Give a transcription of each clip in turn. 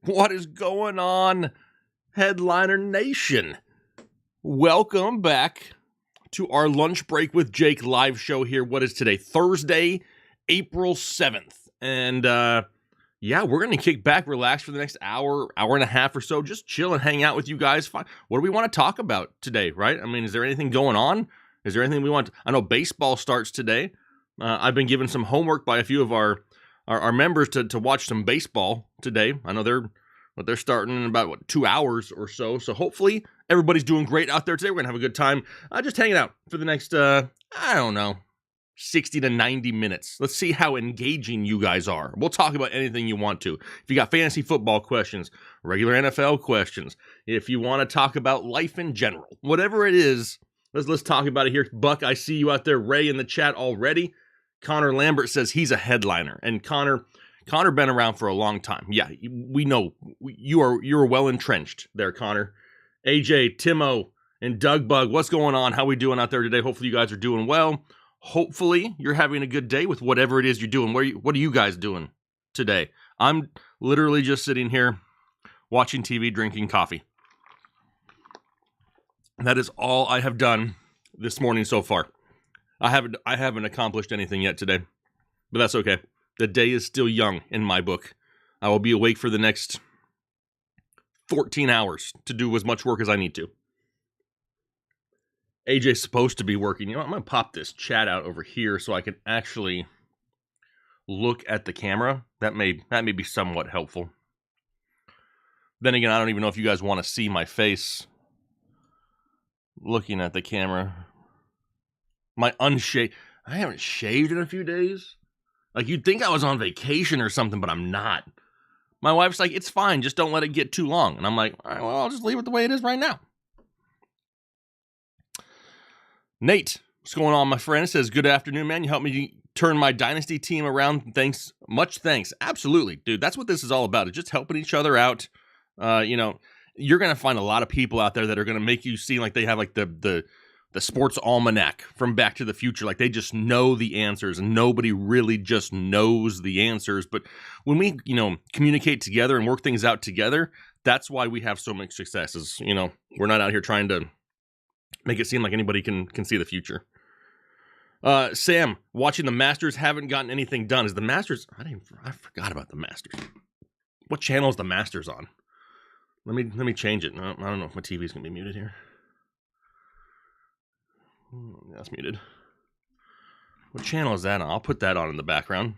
What is going on, Headliner Nation? Welcome back to our Lunch Break with Jake live show here. What is today? Thursday, April 7th. And, we're going to kick back, relax for the next hour and a half or so. Just chill and hang out with you guys. What do we want to talk about today, right? I mean, is there anything going on? Is there anything we want? I know baseball starts today. I've been given some homework by a few of our members to watch some baseball today. I know they're starting in about 2 hours or so. So hopefully everybody's doing great out there today. We're gonna have a good time, just hanging out for the next 60 to 90 minutes. Let's see how engaging you guys are. We'll talk about anything you want to. If you got fantasy football questions, regular NFL questions, if you want to talk about life in general, whatever it is, let's talk about it here. Buck, I see you out there. Ray in the chat already. Connor Lambert says he's a headliner, and Connor been around for a long time. Yeah, we know you're well entrenched there, Connor. AJ, Timo, and Doug Bug, what's going on? How we doing out there today? Hopefully you guys are doing well. Hopefully you're having a good day with whatever it is you're doing. What are you guys doing today? I'm literally just sitting here watching TV, drinking coffee. That is all I have done this morning so far. I haven't accomplished anything yet today, but that's okay. The day is still young in my book. I will be awake for the next 14 hours to do as much work as I need to. AJ's supposed to be working. You know, I'm going to pop this chat out over here so I can actually look at the camera. That may be somewhat helpful. Then again, I don't even know if you guys want to see my face looking at the camera. I haven't shaved in a few days. Like, you'd think I was on vacation or something, but I'm not. My wife's like, it's fine, just don't let it get too long. And I'm like, all right, well, I'll just leave it the way it is right now. Nate, what's going on, my friend? Says, good afternoon, man. You helped me turn my Dynasty team around. Thanks. Much thanks. Absolutely, dude. That's what this is all about. It's just helping each other out. You're going to find a lot of people out there that are going to make you seem like they have like the sports almanac from Back to the Future. Like, they just know the answers, and nobody really just knows the answers. But when we, communicate together and work things out together, that's why we have so much success. Is, we're not out here trying to make it seem like anybody can see the future. Sam, watching the Masters, haven't gotten anything done. Is the Masters? I forgot about the Masters. What channel is the Masters on? Let me change it. No, I don't know if my TV's gonna be muted here. That's muted. What channel is that on? I'll put that on in the background.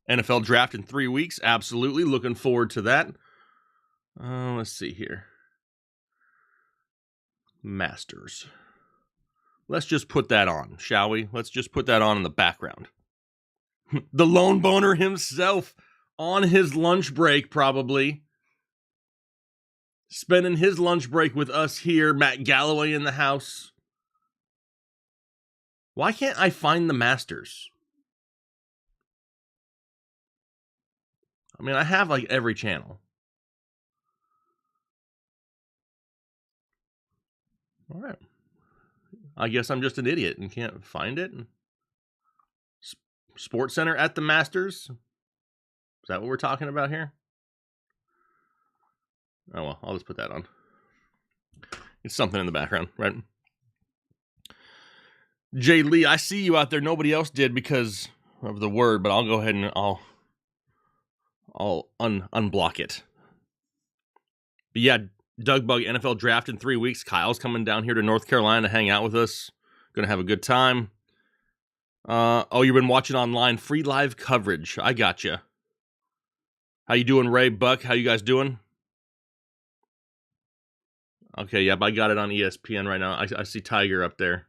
NFL draft in 3 weeks. Absolutely. Looking forward to that. Let's see here. Masters. Let's just put that on, shall we? Let's just put that on in the background. The lone boner himself on his lunch break, probably. Spending his lunch break with us here. Matt Galloway in the house. Why can't I find the Masters? I mean, I have like every channel. All right. I guess I'm just an idiot and can't find it. Sports Center at the Masters? Is that what we're talking about here? Oh, well, I'll just put that on. It's something in the background, right? Jay Lee, I see you out there. Nobody else did because of the word, but I'll go ahead and I'll unblock it. But yeah, Doug Bug, NFL draft in 3 weeks. Kyle's coming down here to North Carolina to hang out with us. Gonna have a good time. You've been watching online. Free live coverage. I gotcha. How you doing, Ray, Buck? How you guys doing? Okay, yep, I got it on ESPN right now. I see Tiger up there.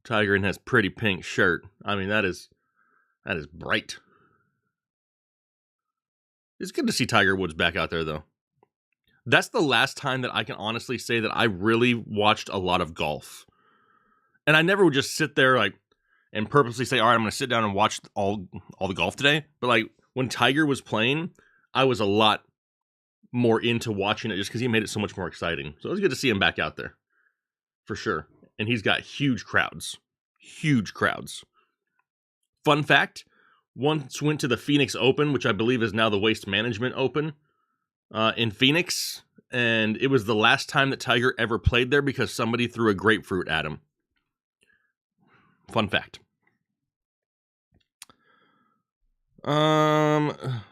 Tiger in his pretty pink shirt. I mean, that is bright. It's good to see Tiger Woods back out there, though. That's the last time that I can honestly say that I really watched a lot of golf. And I never would just sit there and purposely say, all right, I'm going to sit down and watch all the golf today. But when Tiger was playing, I was a lot more into watching it just because he made it so much more exciting. So it was good to see him back out there. For sure. And he's got huge crowds. Huge crowds. Fun fact, once went to the Phoenix Open, which I believe is now the Waste Management Open. in Phoenix, and it was the last time that Tiger ever played there because somebody threw a grapefruit at him. Fun fact.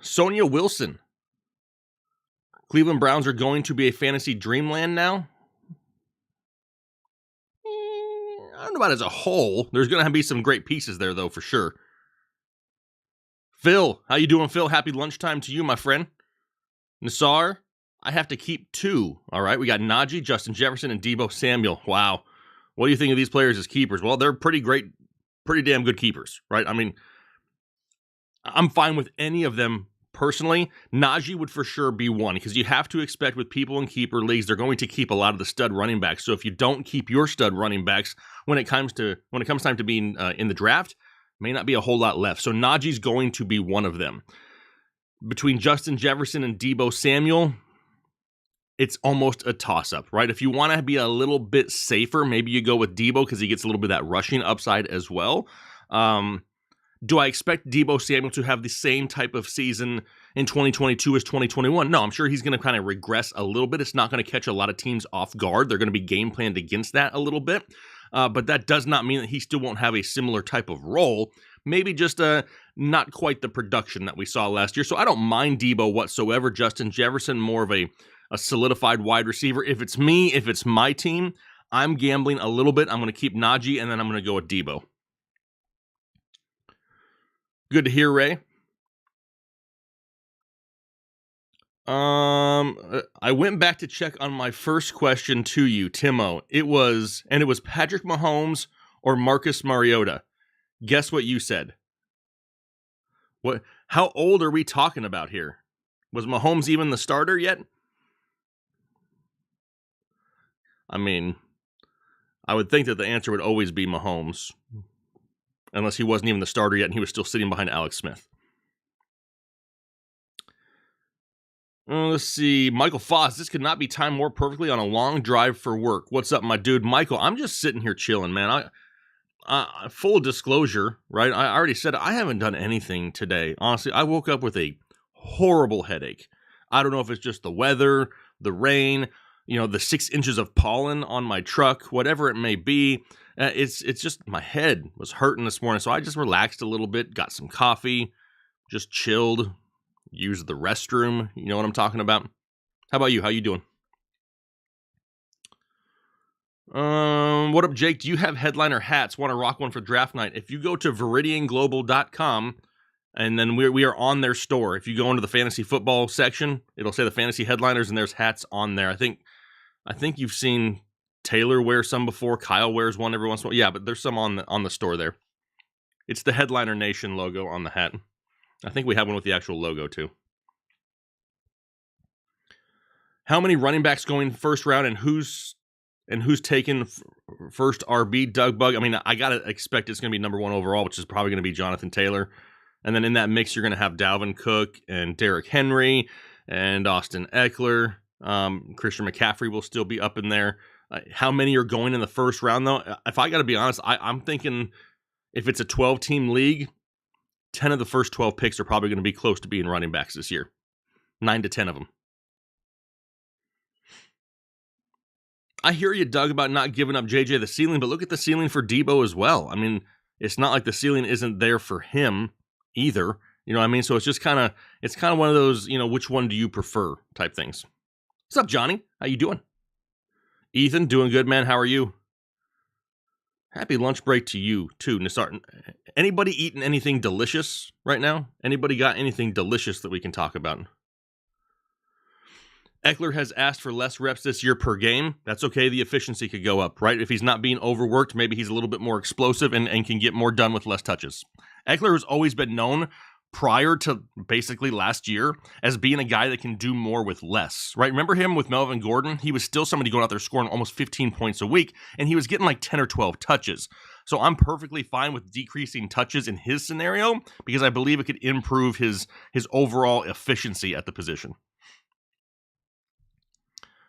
Sonia Wilson. Cleveland Browns are going to be a fantasy dreamland now. I don't know about as a whole. There's going to be some great pieces there, though, for sure. Phil, how you doing, Phil? Happy lunchtime to you, my friend. Nassar, I have to keep 2. All right, we got Najee, Justin Jefferson, and Deebo Samuel. Wow. What do you think of these players as keepers? Well, they're pretty great, pretty damn good keepers, right? I mean, I'm fine with any of them personally. Najee would for sure be one because you have to expect with people in keeper leagues, they're going to keep a lot of the stud running backs. So if you don't keep your stud running backs when it comes time to being in the draft, may not be a whole lot left. So Najee's going to be one of them. Between Justin Jefferson and Deebo Samuel, it's almost a toss-up, right? If you want to be a little bit safer, maybe you go with Deebo because he gets a little bit of that rushing upside as well. Do I expect Deebo Samuel to have the same type of season in 2022 as 2021? No, I'm sure he's going to kind of regress a little bit. It's not going to catch a lot of teams off guard. They're going to be game planned against that a little bit. But that does not mean that he still won't have a similar type of role. Maybe just not quite the production that we saw last year. So I don't mind Deebo whatsoever. Justin Jefferson, more of a solidified wide receiver. If it's me, if it's my team, I'm gambling a little bit. I'm going to keep Najee, and then I'm going to go with Deebo. Good to hear, Ray. I went back to check on my first question to you, Timo. It was Patrick Mahomes or Marcus Mariota. Guess what you said? What? How old are we talking about here? Was Mahomes even the starter yet? I mean, I would think that the answer would always be Mahomes. Unless he wasn't even the starter yet and he was still sitting behind Alex Smith. Let's see. Michael Foss, this could not be timed more perfectly on a long drive for work. What's up, my dude? Michael, I'm just sitting here chilling, man. Full disclosure, right? I already said I haven't done anything today. Honestly, I woke up with a horrible headache. I don't know if it's just the weather, the rain, the 6 inches of pollen on my truck, whatever it may be. It's just my head was hurting this morning, so I just relaxed a little bit, got some coffee, just chilled, used the restroom. You know what I'm talking about? How about you? How you doing? What up, Jake? Do you have headliner hats? Want to rock one for draft night? If you go to ViridianGlobal.com, and then we are on their store. If you go into the fantasy football section, it'll say the fantasy headliners, and there's hats on there. I think you've seen Taylor wear some before. Kyle wears one every once in a while. Yeah, but there's some on the store there. It's the Headliner Nation logo on the hat. I think we have one with the actual logo too. How many running backs going first round, and who's taken first RB? Doug Bug. I mean, I gotta expect it's gonna be number 1 overall, which is probably gonna be Jonathan Taylor. And then in that mix, you're gonna have Dalvin Cook and Derrick Henry and Austin Eckler. Christian McCaffrey will still be up in there. How many are going in the first round, though? If I got to be honest, I'm thinking if it's a 12-team league, 10 of the first 12 picks are probably going to be close to being running backs this year. 9 to 10 of them. I hear you, Doug, about not giving up JJ the ceiling, but look at the ceiling for Deebo as well. I mean, it's not like the ceiling isn't there for him either. You know what I mean? So it's just kind of one of those, which one do you prefer type things. What's up, Johnny? How you doing? Ethan, doing good, man. How are you? Happy lunch break to you, too, Nassar. Anybody eating anything delicious right now? Anybody got anything delicious that we can talk about? Eckler has asked for less reps this year per game. That's okay. The efficiency could go up, right? If he's not being overworked, maybe he's a little bit more explosive and can get more done with less touches. Eckler has always been known prior to basically last year as being a guy that can do more with less, right? Remember him with Melvin Gordon? He was still somebody going out there scoring almost 15 points a week, and he was getting like 10 or 12 touches. So I'm perfectly fine with decreasing touches in his scenario because I believe it could improve his overall efficiency at the position.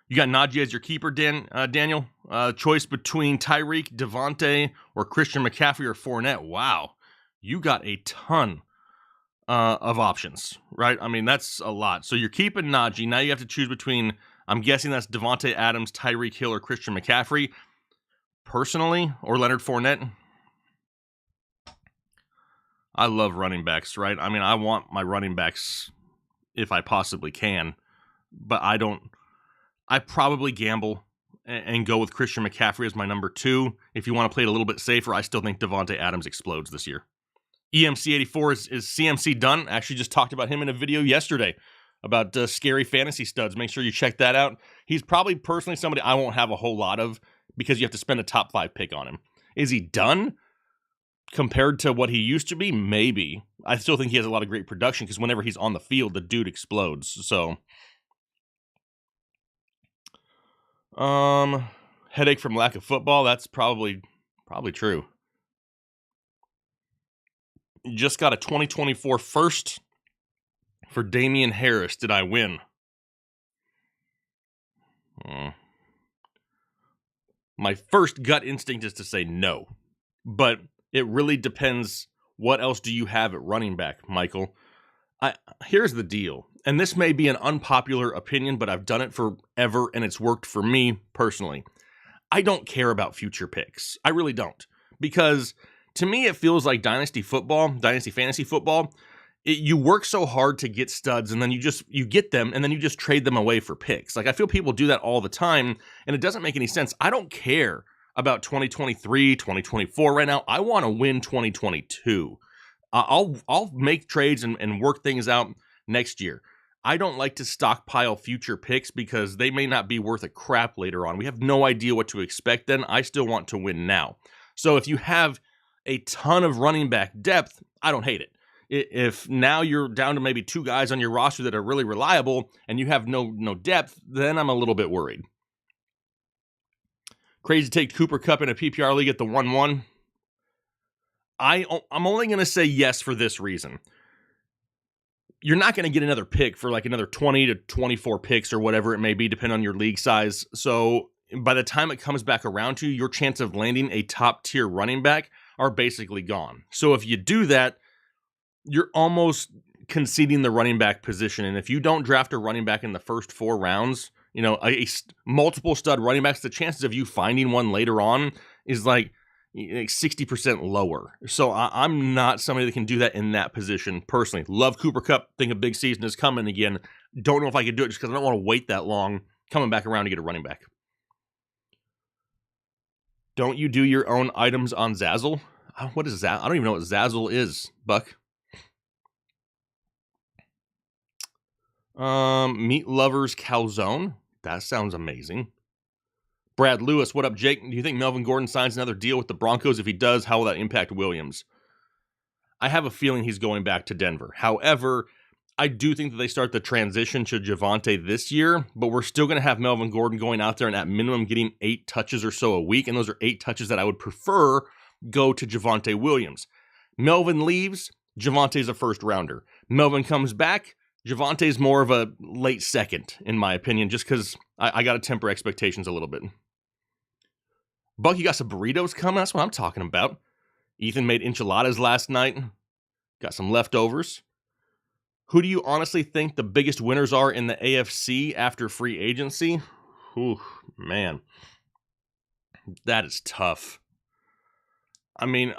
You got Najee as your keeper, Daniel. Choice between Tyreek, Devontae, or Christian McCaffrey or Fournette. Wow. You got a ton of options, right? I mean, that's a lot. So you're keeping Najee. Now you have to choose between, I'm guessing that's Devontae Adams, Tyreek Hill, or Christian McCaffrey. Personally, or Leonard Fournette. I love running backs, right? I mean, I want my running backs if I possibly can, but I don't. I probably gamble and go with Christian McCaffrey as my number 2. If you want to play it a little bit safer, I still think Devontae Adams explodes this year. EMC84 is CMC done. Actually just talked about him in a video yesterday about scary fantasy studs. Make sure you check that out. He's probably personally somebody I won't have a whole lot of because you have to spend a top 5 pick on him. Is he done compared to what he used to be? Maybe. I still think he has a lot of great production because whenever he's on the field, the dude explodes. So, headache from lack of football. That's probably true. Just got a 2024 first for Damian Harris. Did I win? My first gut instinct is to say no, but it really depends. What else do you have at running back, Michael? Here's the deal, and this may be an unpopular opinion, but I've done it forever, and it's worked for me personally. I don't care about future picks. I really don't, because to me, it feels like dynasty fantasy football. You work so hard to get studs, and then you get them, and then you just trade them away for picks. Like, I feel people do that all the time, and it doesn't make any sense. I don't care about 2023, 2024 right now. I want to win 2022. I'll make trades and work things out next year. I don't like to stockpile future picks because they may not be worth a crap later on. We have no idea what to expect then. I still want to win now. So if you have a ton of running back depth, I don't hate it. If now you're down to maybe 2 guys on your roster that are really reliable and you have no depth, then I'm a little bit worried. Crazy to take Cooper Kupp in a PPR league at the 1-1. I'm only going to say yes for this reason. You're not going to get another pick for like another 20 to 24 picks or whatever it may be, depending on your league size. So by the time it comes back around to you, your chance of landing a top tier running back are basically gone. So if you do that, you're almost conceding the running back position. And if you don't draft a running back in the first 4 rounds, multiple stud running backs, the chances of you finding one later on is like 60% lower. So I'm not somebody that can do that in that position personally. Love Cooper Kupp. Think a big season is coming again. Don't know if I could do it just because I don't want to wait that long coming back around to get a running back. Don't you do your own items on Zazzle? What is that? I don't even know what Zazzle is, Buck. Meat Lovers Calzone. That sounds amazing. Brad Lewis, what up, Jake? Do you think Melvin Gordon signs another deal with the Broncos? If he does, how will that impact Williams? I have a feeling he's going back to Denver. However, I do think that they start the transition to Javonte this year, but we're still going to have Melvin Gordon going out there and at minimum getting 8 touches or so a week, and those are 8 touches that I would prefer go to Javonte Williams. Melvin leaves, Javonte's a first rounder. Melvin comes back, Javonte's more of a late second, in my opinion, just because I got to temper expectations a little bit. Buck, you got some burritos coming? That's what I'm talking about. Ethan made enchiladas last night. Got some leftovers. Who do you honestly think the biggest winners are in the AFC after free agency? Ooh, man. That is tough. I mean,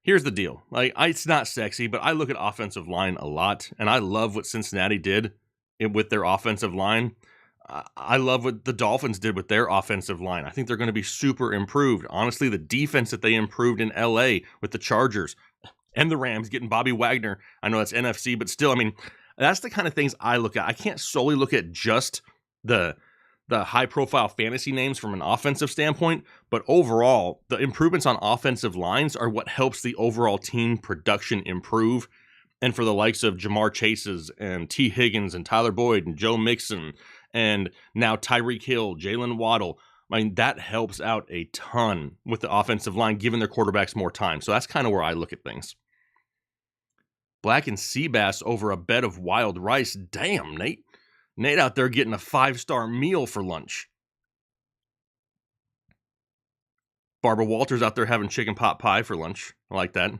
here's the deal. It's not sexy, but I look at offensive line a lot, and I love what Cincinnati did with their offensive line. I love what the Dolphins did with their offensive line. I think they're going to be super improved. Honestly, the defense that they improved in LA with the Chargers and the Rams getting Bobby Wagner. I know that's NFC, but still, I mean, that's the kind of things I look at. I can't solely look at just the high-profile fantasy names from an offensive standpoint, but overall, the improvements on offensive lines are what helps the overall team production improve. And for the likes of Jamar Chases and T. Higgins and Tyler Boyd and Joe Mixon and now Tyreek Hill, Jalen Waddle, I mean, that helps out a ton with the offensive line, giving their quarterbacks more time. So that's kind of where I look at things. Black and sea bass over a bed of wild rice. Damn, Nate. Nate out there getting a 5-star meal for lunch. Barbara Walters out there having chicken pot pie for lunch. I like that.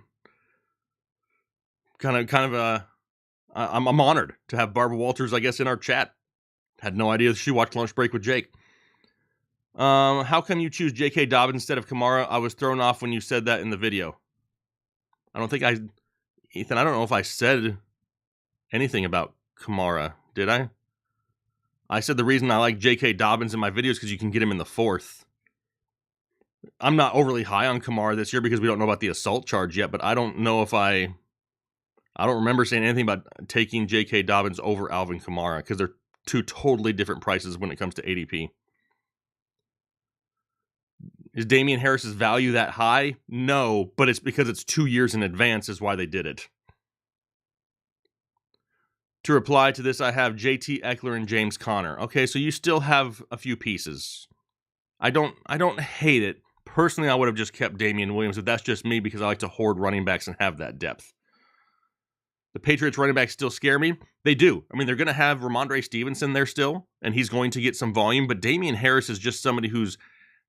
I'm honored to have Barbara Walters, I guess, in our chat. Had no idea she watched Lunch Break with Jake. How come you choose J.K. Dobbins instead of Kamara? I was thrown off when you said that in the video. Ethan, I don't know if I said anything about Kamara, did I? I said the reason I like J.K. Dobbins in my videos is because you can get him in the 4th. I'm not overly high on Kamara this year because we don't know about the assault charge yet, but I don't know if I don't remember saying anything about taking J.K. Dobbins over Alvin Kamara because they're two totally different prices when it comes to ADP. Is Damian Harris's value that high? No, but it's because it's 2 years in advance is why they did it. To reply to this, I have JT Eckler and James Conner. Okay, so you still have a few pieces. I don't hate it. Personally, I would have just kept Damian Williams, but that's just me because I like to hoard running backs and have that depth. The Patriots running backs still scare me. They do. I mean, they're going to have Ramondre Stevenson there still, and he's going to get some volume, but Damian Harris is just somebody who's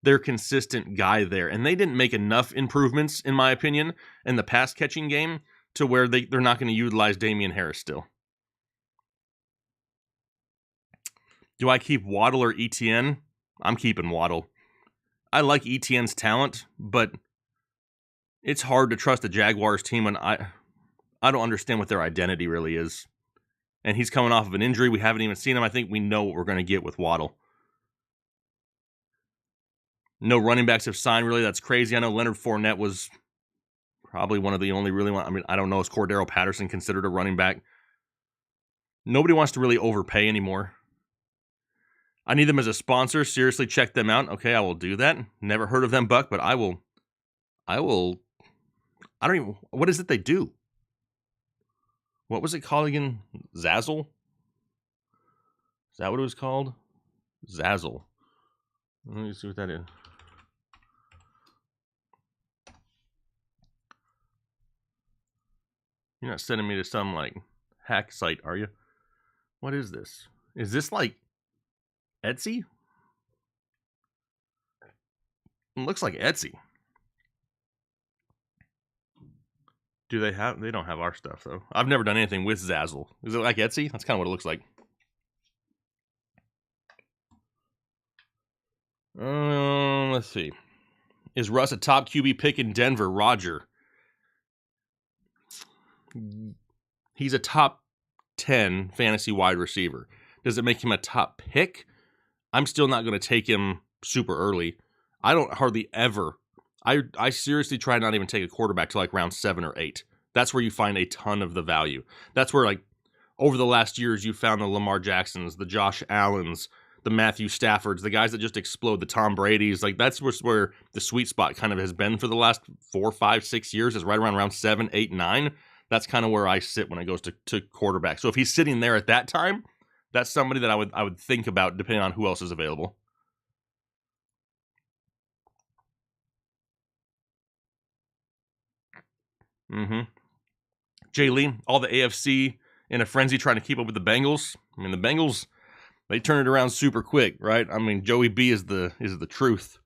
their consistent guy there. And they didn't make enough improvements, in my opinion, in the pass-catching game to where they're not going to utilize Damian Harris still. Do I keep Waddle or ETN? I'm keeping Waddle. I like ETN's talent, but it's hard to trust the Jaguars team when I don't understand what their identity really is. And he's coming off of an injury. We haven't even seen him. I think we know what we're going to get with Waddle. No running backs have signed, really. That's crazy. I know Leonard Fournette was probably one of the only really one. I mean, I don't know. Is Cordero Patterson considered a running back? Nobody wants to really overpay anymore. I need them as a sponsor. Seriously, check them out. Okay, I will do that. Never heard of them, Buck, but I will. I don't even. What is it they do? What was it called again? Zazzle? Is that what it was called? Zazzle. Let me see what that is. You're not sending me to some, like, hack site, are you? What is this? Is this, like, Etsy? It looks like Etsy. Do they have... They don't have our stuff, though. I've never done anything with Zazzle. Is it like Etsy? That's kind of what it looks like. Let's see. Is Russ a top QB pick in Denver? Roger. He's a top 10 fantasy wide receiver. Does it make him a top pick? I'm still not going to take him super early. I don't hardly ever. I seriously try not even take a quarterback till like round 7 or 8. That's where you find a ton of the value. That's where, like, over the last years, you found the Lamar Jacksons, the Josh Allens, the Matthew Staffords, the guys that just explode, the Tom Brady's. Like, that's where the sweet spot kind of has been for the last 4, 5, 6 years, is right around round 7, 8, 9. That's kind of where I sit when it goes to quarterback. So if he's sitting there at that time, that's somebody that I would think about depending on who else is available. Jay Lee, all the AFC in a frenzy trying to keep up with the Bengals. I mean, the Bengals, they turn it around super quick, right? I mean, Joey B is the truth.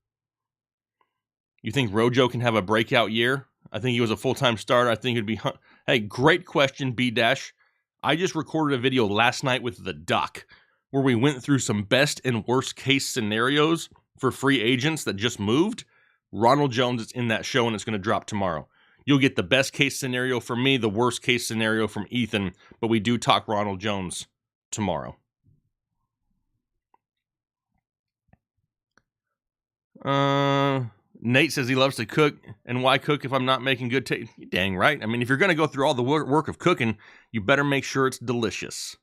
You think Rojo can have a breakout year? I think he was a full-time starter. I think it'd be... Hey, great question, B-Dash. I just recorded a video last night with the Duck where we went through some best and worst case scenarios for free agents that just moved. Ronald Jones is in that show, and it's going to drop tomorrow. You'll get the best case scenario from me, the worst case scenario from Ethan, but we do talk Ronald Jones tomorrow. Nate says he loves to cook, and why cook if I'm not making good taste? Dang right. I mean, if you're going to go through all the work of cooking, you better make sure it's delicious.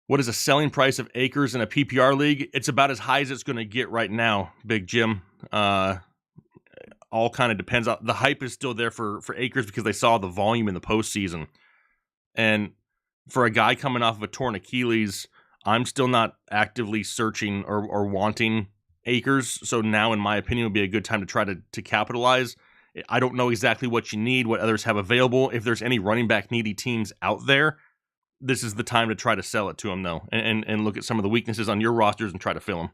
What is a selling price of acres in a PPR league? It's about as high as it's going to get right now, Big Jim. All kind of depends. The hype is still there for acres because they saw the volume in the postseason. And for a guy coming off of a torn Achilles, I'm still not actively searching or wanting acres. So now, in my opinion, would be a good time to try to capitalize. I don't know exactly what you need, what others have available. If there's any running back needy teams out there, this is the time to try to sell it to them, though, and look at some of the weaknesses on your rosters and try to fill them.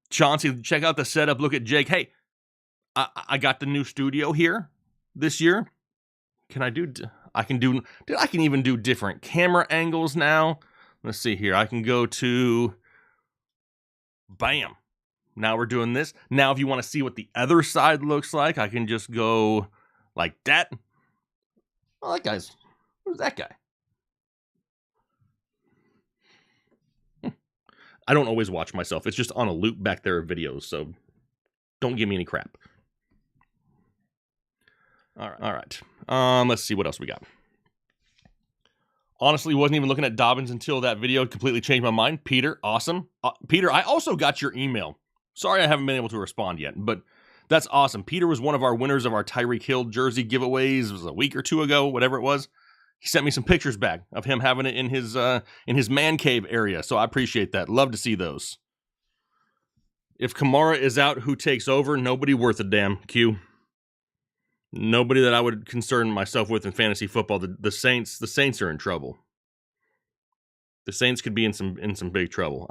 Chauncey, check out the setup. Look at Jake. Hey, I got the new studio here this year. I can even do different camera angles now. Let's see here. I can go to, bam. Now we're doing this. Now if you want to see what the other side looks like, I can just go like that. Oh, who's that guy? I don't always watch myself. It's just on a loop back there of videos, so don't give me any crap. All right. Let's see what else we got. Honestly, wasn't even looking at Dobbins until that video completely changed my mind. Peter, awesome. Peter, I also got your email. Sorry I haven't been able to respond yet, but that's awesome. Peter was one of our winners of our Tyreek Hill jersey giveaways. It was a week or two ago, whatever it was. He sent me some pictures back of him having it in his man cave area, so I appreciate that. Love to see those. If Kamara is out, who takes over? Nobody worth a damn, Q. Nobody that I would concern myself with in fantasy football. The Saints are in trouble. The Saints could be in some big trouble.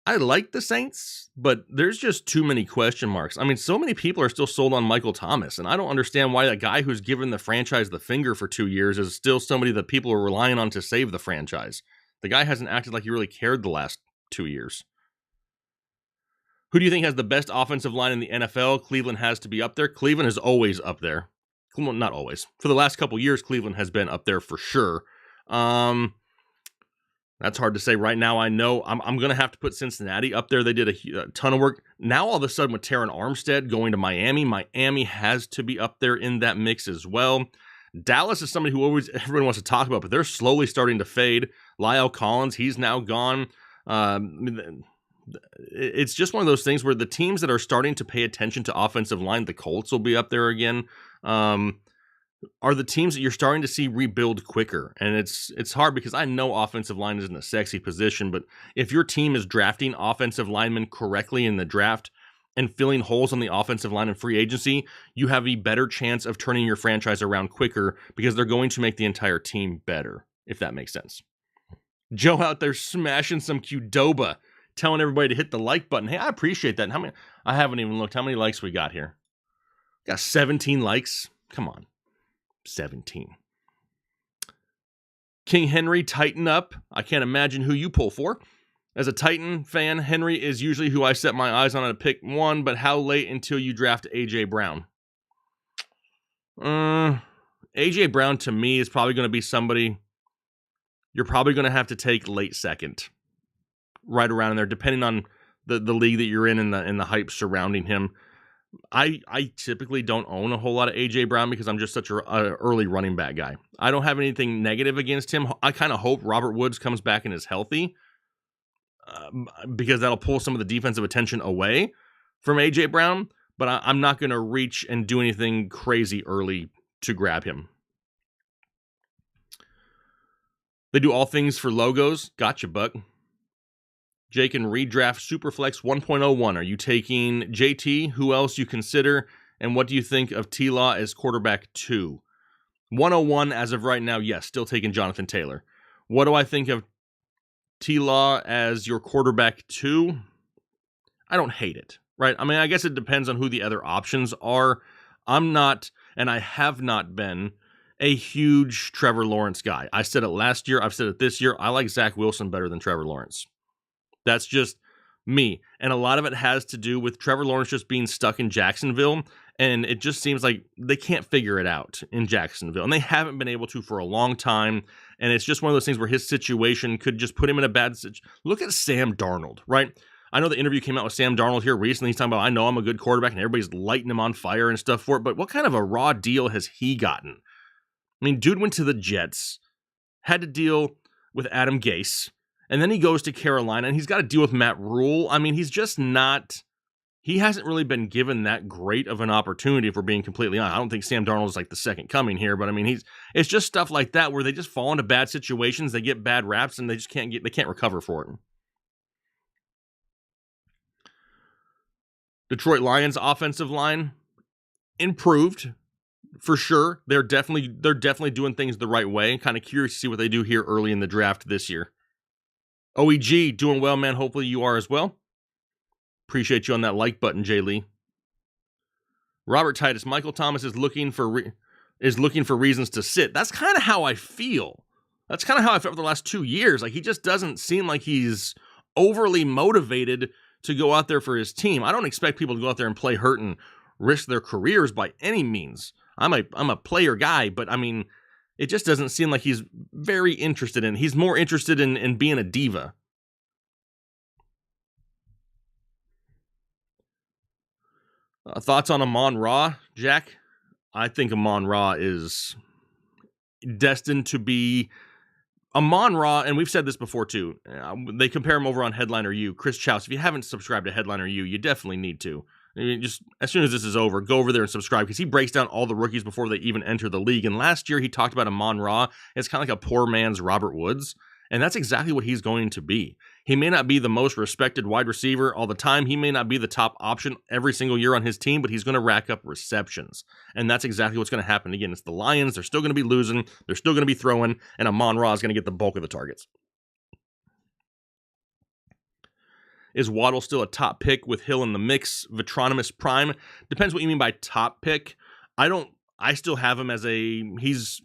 I like the Saints, but there's just too many question marks. I mean, so many people are still sold on Michael Thomas, and I don't understand why a guy who's given the franchise the finger for 2 years is still somebody that people are relying on to save the franchise. The guy hasn't acted like he really cared the last 2 years. Who do you think has the best offensive line in the NFL? Cleveland has to be up there. Cleveland is always up there. Well, not always. For the last couple years, Cleveland has been up there for sure. That's hard to say right now. I know I'm going to have to put Cincinnati up there. They did a ton of work. Now, all of a sudden, with Terron Armstead going to Miami has to be up there in that mix as well. Dallas is somebody who everyone wants to talk about, but they're slowly starting to fade. Lyle Collins, he's now gone. It's just one of those things where the teams that are starting to pay attention to offensive line, the Colts will be up there again, are the teams that you're starting to see rebuild quicker. And it's hard because I know offensive line isn't a sexy position, but if your team is drafting offensive linemen correctly in the draft and filling holes on the offensive line in free agency, you have a better chance of turning your franchise around quicker because they're going to make the entire team better, if that makes sense. Joe out there smashing some Qdoba, telling everybody to hit the like button. Hey, I appreciate that. How many? I haven't even looked. How many likes we got here? Got 17 likes. Come on. 17. King Henry, tighten up. I can't imagine who you pull for. As a Titan fan, Henry is usually who I set my eyes on at pick 1, but how late until you draft A.J. Brown? A.J. Brown, to me, is probably going to be somebody you're probably going to have to take late second. Right around in there, depending on the league that you're in and the hype surrounding him. I typically don't own a whole lot of A.J. Brown because I'm just such an early running back guy. I don't have anything negative against him. I kind of hope Robert Woods comes back and is healthy because that'll pull some of the defensive attention away from A.J. Brown, but I'm not going to reach and do anything crazy early to grab him. They do all things for logos. Gotcha, Buck. Jake and redraft Superflex 1.01. Are you taking JT? Who else you consider? And what do you think of T-Law as quarterback 2? 101 as of right now, yes, still taking Jonathan Taylor. What do I think of T-Law as your quarterback 2? I don't hate it, right? I mean, I guess it depends on who the other options are. I'm not, and I have not been, a huge Trevor Lawrence guy. I said it last year. I've said it this year. I like Zach Wilson better than Trevor Lawrence. That's just me. And a lot of it has to do with Trevor Lawrence just being stuck in Jacksonville. And it just seems like they can't figure it out in Jacksonville. And they haven't been able to for a long time. And it's just one of those things where his situation could just put him in a bad situation. Look at Sam Darnold, right? I know the interview came out with Sam Darnold here recently. He's talking about, I know I'm a good quarterback and everybody's lighting him on fire and stuff for it. But what kind of a raw deal has he gotten? I mean, dude went to the Jets, had to deal with Adam Gase. And then he goes to Carolina, and he's got to deal with Matt Rule. I mean, he's just not... He hasn't really been given that great of an opportunity, if we're being completely honest. I don't think Sam Darnold is like the second coming here, but I mean, it's just stuff like that where they just fall into bad situations, they get bad raps, and they just can't recover for it. Detroit Lions offensive line improved for sure. They're definitely doing things the right way. Kind of curious to see what they do here early in the draft this year. OEG, doing well, man. Hopefully you are as well. Appreciate you on that like button, Jay Lee. Robert Titus, Michael Thomas is looking for reasons to sit. That's kind of how I feel. That's kind of how I felt for the last 2 years. Like, he just doesn't seem like he's overly motivated to go out there for his team. I don't expect people to go out there and play hurt and risk their careers by any means. I'm a player guy, but I mean, it just doesn't seem like he's very interested in. He's more interested in being a diva. Thoughts on Amon-Ra, Jack? I think Amon-Ra is destined to be Amon-Ra, and we've said this before too. They compare him over on Headliner U. Chris Chouse, if you haven't subscribed to Headliner U, you definitely need to. I mean, just as soon as this is over, go over there and subscribe, because he breaks down all the rookies before they even enter the league. And last year he talked about Amon-Ra. It's kind of like a poor man's Robert Woods, and that's exactly what he's going to be. He may not be the most respected wide receiver all the time. He may not be the top option every single year on his team, but he's going to rack up receptions. And that's exactly what's going to happen. Again, it's the Lions. They're still going to be losing. They're still going to be throwing, and Amon-Ra is going to get the bulk of the targets. Is Waddle still a top pick with Hill in the mix? Vetronimus Prime. Depends what you mean by top pick. I still have him as he's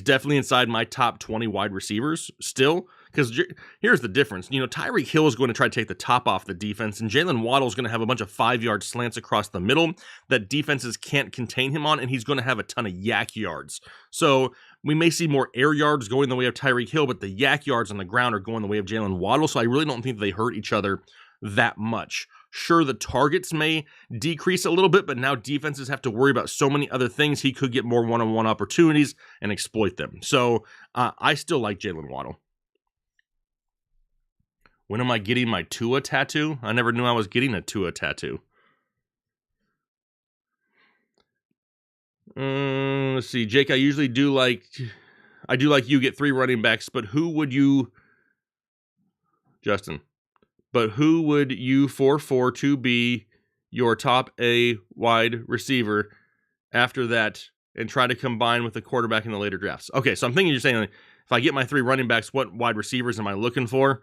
definitely inside my top 20 wide receivers still. Because here's the difference. You know, Tyreek Hill is going to try to take the top off the defense, and Jalen Waddle is going to have a bunch of 5-yard slants across the middle that defenses can't contain him on, and he's going to have a ton of yak yards. So we may see more air yards going the way of Tyreek Hill, but the yak yards on the ground are going the way of Jalen Waddle, so I really don't think they hurt each other that much. Sure, the targets may decrease a little bit, but now defenses have to worry about so many other things. He could get more one-on-one opportunities and exploit them. So I still like Jalen Waddle. When am I getting my Tua tattoo? I never knew I was getting a Tua tattoo. Let's see, Jake, I do like you get 3 running backs, but who would you, Justin, but who would you 4-4 to be your top A wide receiver after that and try to combine with the quarterback in the later drafts? Okay, so I'm thinking you're saying, like, if I get my 3 running backs, what wide receivers am I looking for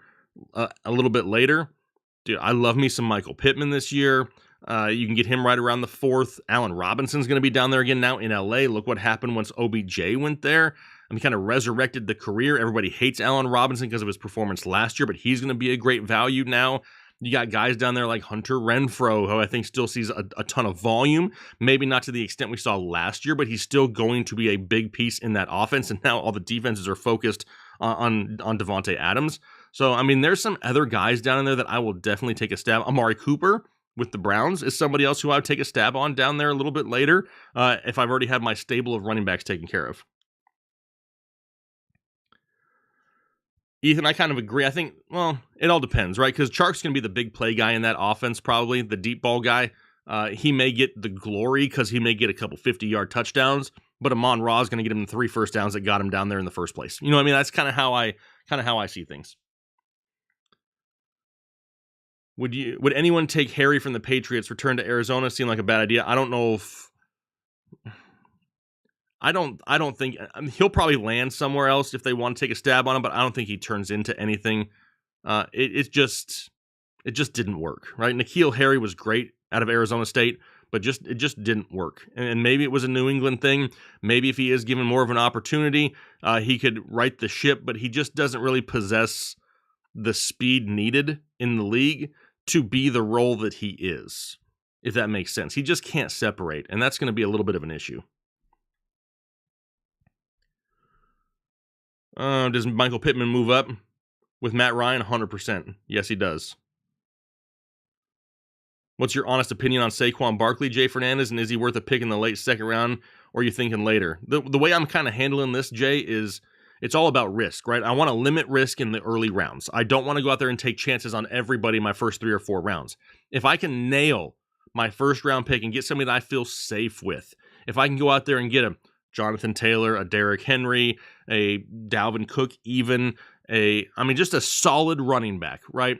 a little bit later? Dude, I love me some Michael Pittman this year. You can get him right around the 4th. Allen Robinson's going to be down there again now in LA. Look what happened once OBJ went there. I mean, kind of resurrected the career. Everybody hates Allen Robinson because of his performance last year, but he's going to be a great value now. You got guys down there like Hunter Renfrow, who I think still sees a ton of volume. Maybe not to the extent we saw last year, but he's still going to be a big piece in that offense. And now all the defenses are focused on Devontae Adams. So, I mean, there's some other guys down in there that I will definitely take a stab. Amari Cooper with the Browns is somebody else who I would take a stab on down there a little bit later if I've already had my stable of running backs taken care of. Ethan, I kind of agree. I think, well, it all depends, right? Because Chark's going to be the big play guy in that offense, probably, the deep ball guy. He may get the glory because he may get a couple 50-yard touchdowns, but Amon-Ra is going to get him the 3 first downs that got him down there in the first place. You know what I mean? That's kind of how I see things. Would anyone take Harry from the Patriots? Return to Arizona seem like a bad idea. I don't know if I don't think he'll probably land somewhere else if they want to take a stab on him, but I don't think he turns into anything. It just didn't work, right? N'Keal Harry was great out of Arizona State, but it just didn't work. And maybe it was a New England thing. Maybe if he is given more of an opportunity, he could right the ship, but he just doesn't really possess the speed needed in the league to be the role that he is, if that makes sense. He just can't separate, and that's going to be a little bit of an issue. Does Michael Pittman move up with Matt Ryan? 100%. Yes, he does. What's your honest opinion on Saquon Barkley, Jay Fernandez, and is he worth a pick in the late second round, or are you thinking later? The way I'm kind of handling this, Jay, is it's all about risk, right? I want to limit risk in the early rounds. I don't want to go out there and take chances on everybody in my first 3 or 4 rounds. If I can nail my first round pick and get somebody that I feel safe with, if I can go out there and get a Jonathan Taylor, a Derrick Henry, a Dalvin Cook, just a solid running back, right?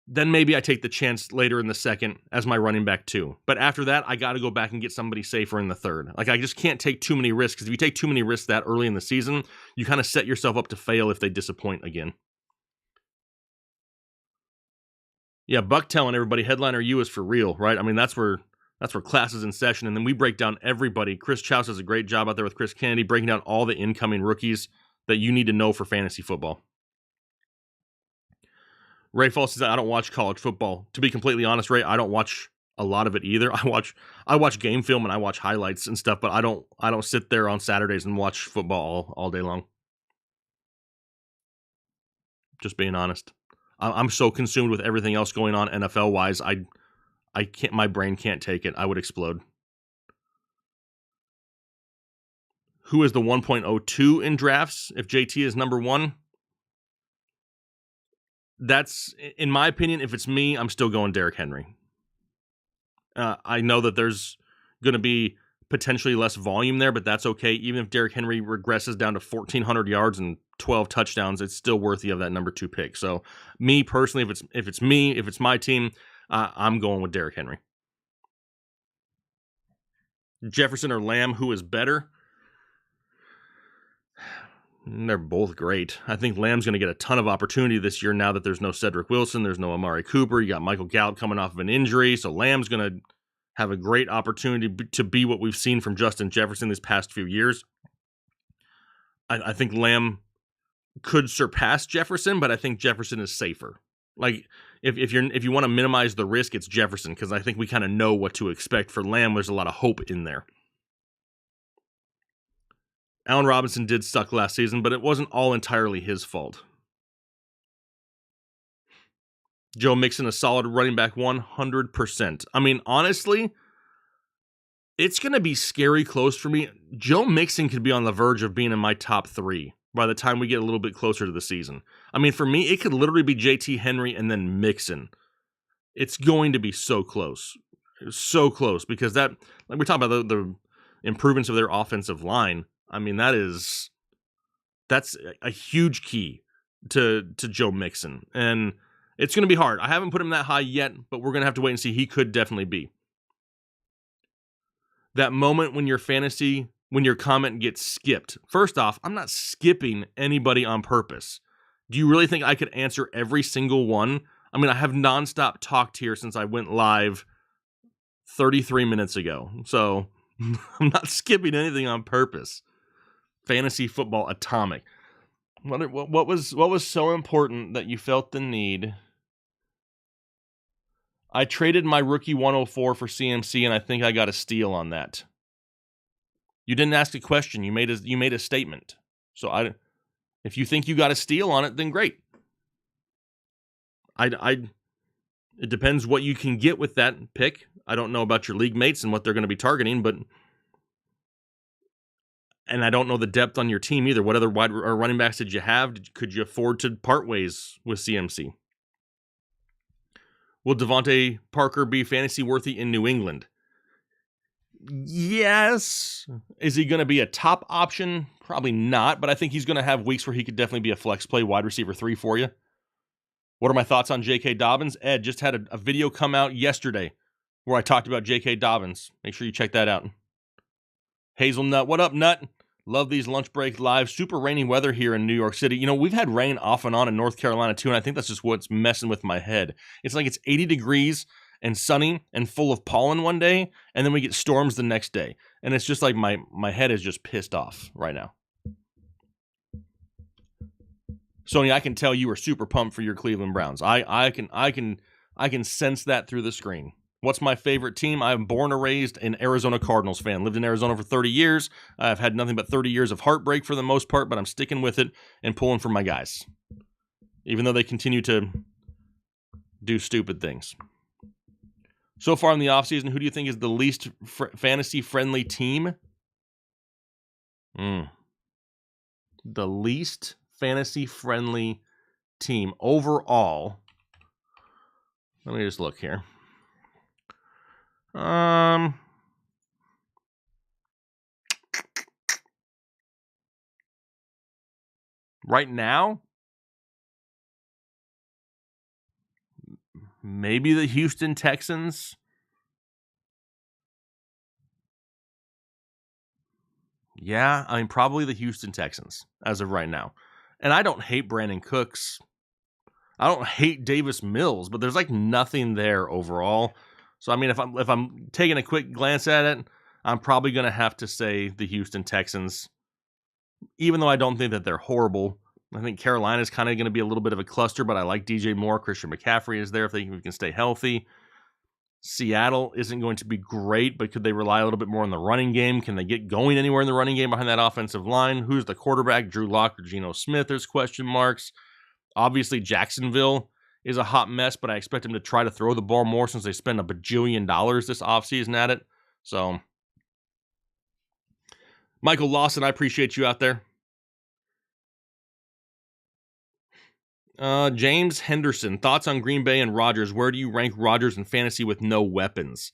Then maybe I take the chance later in the second as my running back too. But after that, I got to go back and get somebody safer in the third. Like, I just can't take too many risks, because if you take too many risks that early in the season, you kind of set yourself up to fail if they disappoint again. Yeah, Buck telling everybody headliner U is for real, right? I mean, that's where class is in session, and then we break down everybody. Chris Chouse does a great job out there with Chris Kennedy, breaking down all the incoming rookies that you need to know for fantasy football. Ray Falls says, I don't watch college football. To be completely honest, Ray, I don't watch a lot of it either. I watch game film and I watch highlights and stuff, but I don't sit there on Saturdays and watch football all day long. Just being honest. I'm so consumed with everything else going on NFL wise. I can't. My brain can't take it. I would explode. Who is the 1.02 in drafts? If JT is number one, that's, in my opinion, if it's me, I'm still going Derrick Henry. I know that there's going to be potentially less volume there, but that's okay. Even if Derrick Henry regresses down to 1,400 yards and 12 touchdowns, it's still worthy of that number 2 pick. So, me personally, if it's my team, I'm going with Derrick Henry. Jefferson or Lamb, who is better? They're both great. I think Lamb's going to get a ton of opportunity this year now that there's no Cedric Wilson, there's no Amari Cooper, you got Michael Gallup coming off of an injury, so Lamb's going to have a great opportunity to be what we've seen from Justin Jefferson these past few years. I think Lamb could surpass Jefferson, but I think Jefferson is safer. Like, if you want to minimize the risk, it's Jefferson, because I think we kind of know what to expect. For Lamb, there's a lot of hope in there. Allen Robinson did suck last season, but it wasn't all entirely his fault. Joe Mixon, a solid running back, 100%. I mean, honestly, it's going to be scary close for me. Joe Mixon could be on the verge of being in my top 3 by the time we get a little bit closer to the season. I mean, for me, it could literally be JT Henry and then Mixon. It's going to be so close. So close, because that, like we're talking about the improvements of their offensive line. I mean, that's a huge key to Joe Mixon. And it's going to be hard. I haven't put him that high yet, but we're going to have to wait and see. He could definitely be. That moment when your comment gets skipped. First off, I'm not skipping anybody on purpose. Do you really think I could answer every single one? I mean, I have nonstop talked here since I went live 33 minutes ago. So I'm not skipping anything on purpose. Fantasy Football Atomic. What was so important that you felt the need? I traded my rookie 104 for CMC, and I think I got a steal on that. You didn't ask a question. You made a statement. So if you think you got a steal on it, then great. It depends what you can get with that pick. I don't know about your league mates and what they're going to be targeting, and I don't know the depth on your team either. What other wide or running backs did you have? Could you afford to part ways with CMC? Will Devontae Parker be fantasy worthy in New England? Yes. Is he going to be a top option? Probably not, but I think he's going to have weeks where he could definitely be a flex play wide receiver 3 for you. What are my thoughts on J.K. Dobbins? Ed just had a video come out yesterday where I talked about J.K. Dobbins. Make sure you check that out. Hazelnut, what up, Nut? Love these lunch break live. Super rainy weather here in New York City. You know, we've had rain off and on in North Carolina too, and I think that's just what's messing with my head. It's like it's 80 degrees and sunny and full of pollen one day, and then we get storms the next day. And it's just like my head is just pissed off right now. Sony, I can tell you are super pumped for your Cleveland Browns. I can sense that through the screen. What's my favorite team? I'm born and raised an Arizona Cardinals fan. Lived in Arizona for 30 years. I've had nothing but 30 years of heartbreak for the most part, but I'm sticking with it and pulling for my guys. Even though they continue to do stupid things. So far in the offseason, who do you think is the least fantasy-friendly team? The least fantasy-friendly team overall. Let me just look here. Right now, maybe the Houston Texans. Yeah, I mean, probably the Houston Texans as of right now. And I don't hate Brandon Cooks. I don't hate Davis Mills, but there's like nothing there overall. So I mean, if I'm taking a quick glance at it, I'm probably going to have to say the Houston Texans, even though I don't think that they're horrible. I think Carolina's kind of going to be a little bit of a cluster, but I like DJ Moore. Christian McCaffrey is there if they can stay healthy. Seattle isn't going to be great, but could they rely a little bit more on the running game? Can they get going anywhere in the running game behind that offensive line? Who's the quarterback? Drew Lock or Geno Smith? There's question marks. Obviously, Jacksonville is a hot mess, but I expect them to try to throw the ball more since they spend $1 bajillion this offseason at it. So, Michael Lawson, I appreciate you out there. James Henderson, thoughts on Green Bay and Rodgers? Where do you rank Rodgers in fantasy with no weapons?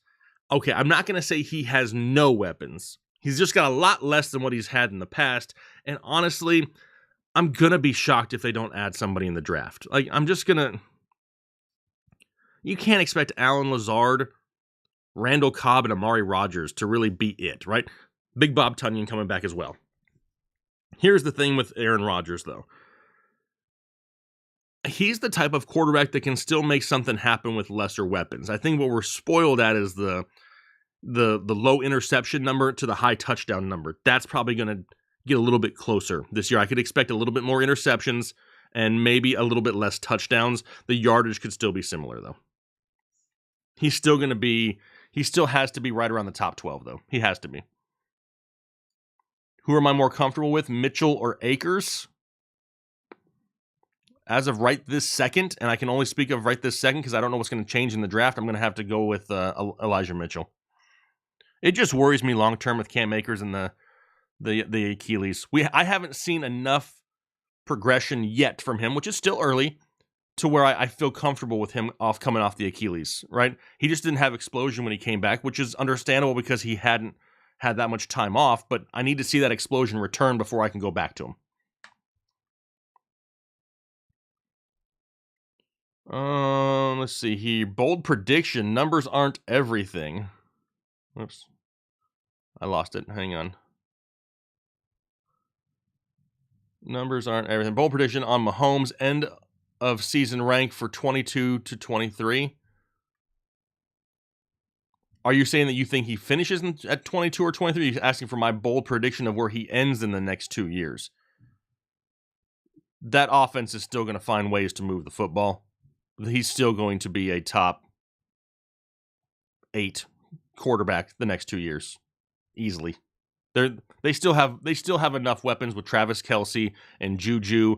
Okay, I'm not going to say he has no weapons. He's just got a lot less than what he's had in the past. And honestly, I'm going to be shocked if they don't add somebody in the draft. Like, I'm just going to... You can't expect Allen Lazard, Randall Cobb, and Amari Rodgers to really be it, right? Big Bob Tunyon coming back as well. Here's the thing with Aaron Rodgers, though. He's the type of quarterback that can still make something happen with lesser weapons. I think what we're spoiled at is the low interception number to the high touchdown number. That's probably going to get a little bit closer this year. I could expect a little bit more interceptions and maybe a little bit less touchdowns. The yardage could still be similar, though. He still has to be right around the top 12, though. He has to be. Who am I more comfortable with, Mitchell or Akers? As of right this second, and I can only speak of right this second because I don't know what's going to change in the draft, I'm going to have to go with Elijah Mitchell. It just worries me long-term with Cam Akers and the Achilles. I haven't seen enough progression yet from him, which is still early, to where I feel comfortable with him coming off the Achilles, right? He just didn't have explosion when he came back, which is understandable because he hadn't had that much time off, but I need to see that explosion return before I can go back to him. Let's see here. Bold prediction. Numbers aren't everything. Whoops. I lost it. Hang on. Numbers aren't everything. Bold prediction on Mahomes' end of season rank for 22 to 23. Are you saying that you think he finishes at 22 or 23? You're asking for my bold prediction of where he ends in the next 2 years. That offense is still going to find ways to move the football. He's still going to be a top 8 quarterback the next 2 years, easily. They still have enough weapons with Travis Kelce and Juju.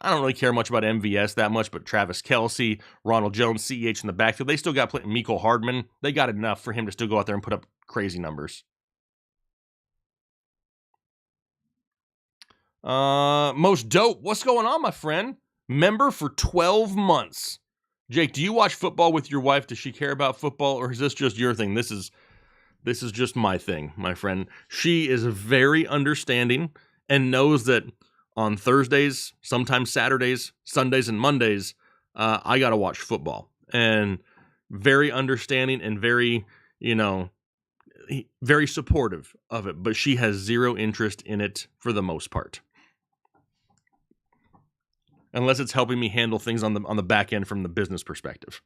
I don't really care much about MVS that much, but Travis Kelce, Ronald Jones, CEH in the backfield, they still got Mecole Hardman. They got enough for him to still go out there and put up crazy numbers. Most dope. What's going on, my friend? Member for 12 months. Jake, do you watch football with your wife? Does she care about football, or is this just your thing? This is just my thing, my friend. She is very understanding and knows that on Thursdays, sometimes Saturdays, Sundays, and Mondays, I got to watch football. And very understanding and very, very supportive of it. But she has zero interest in it for the most part. Unless it's helping me handle things on the back end from the business perspective.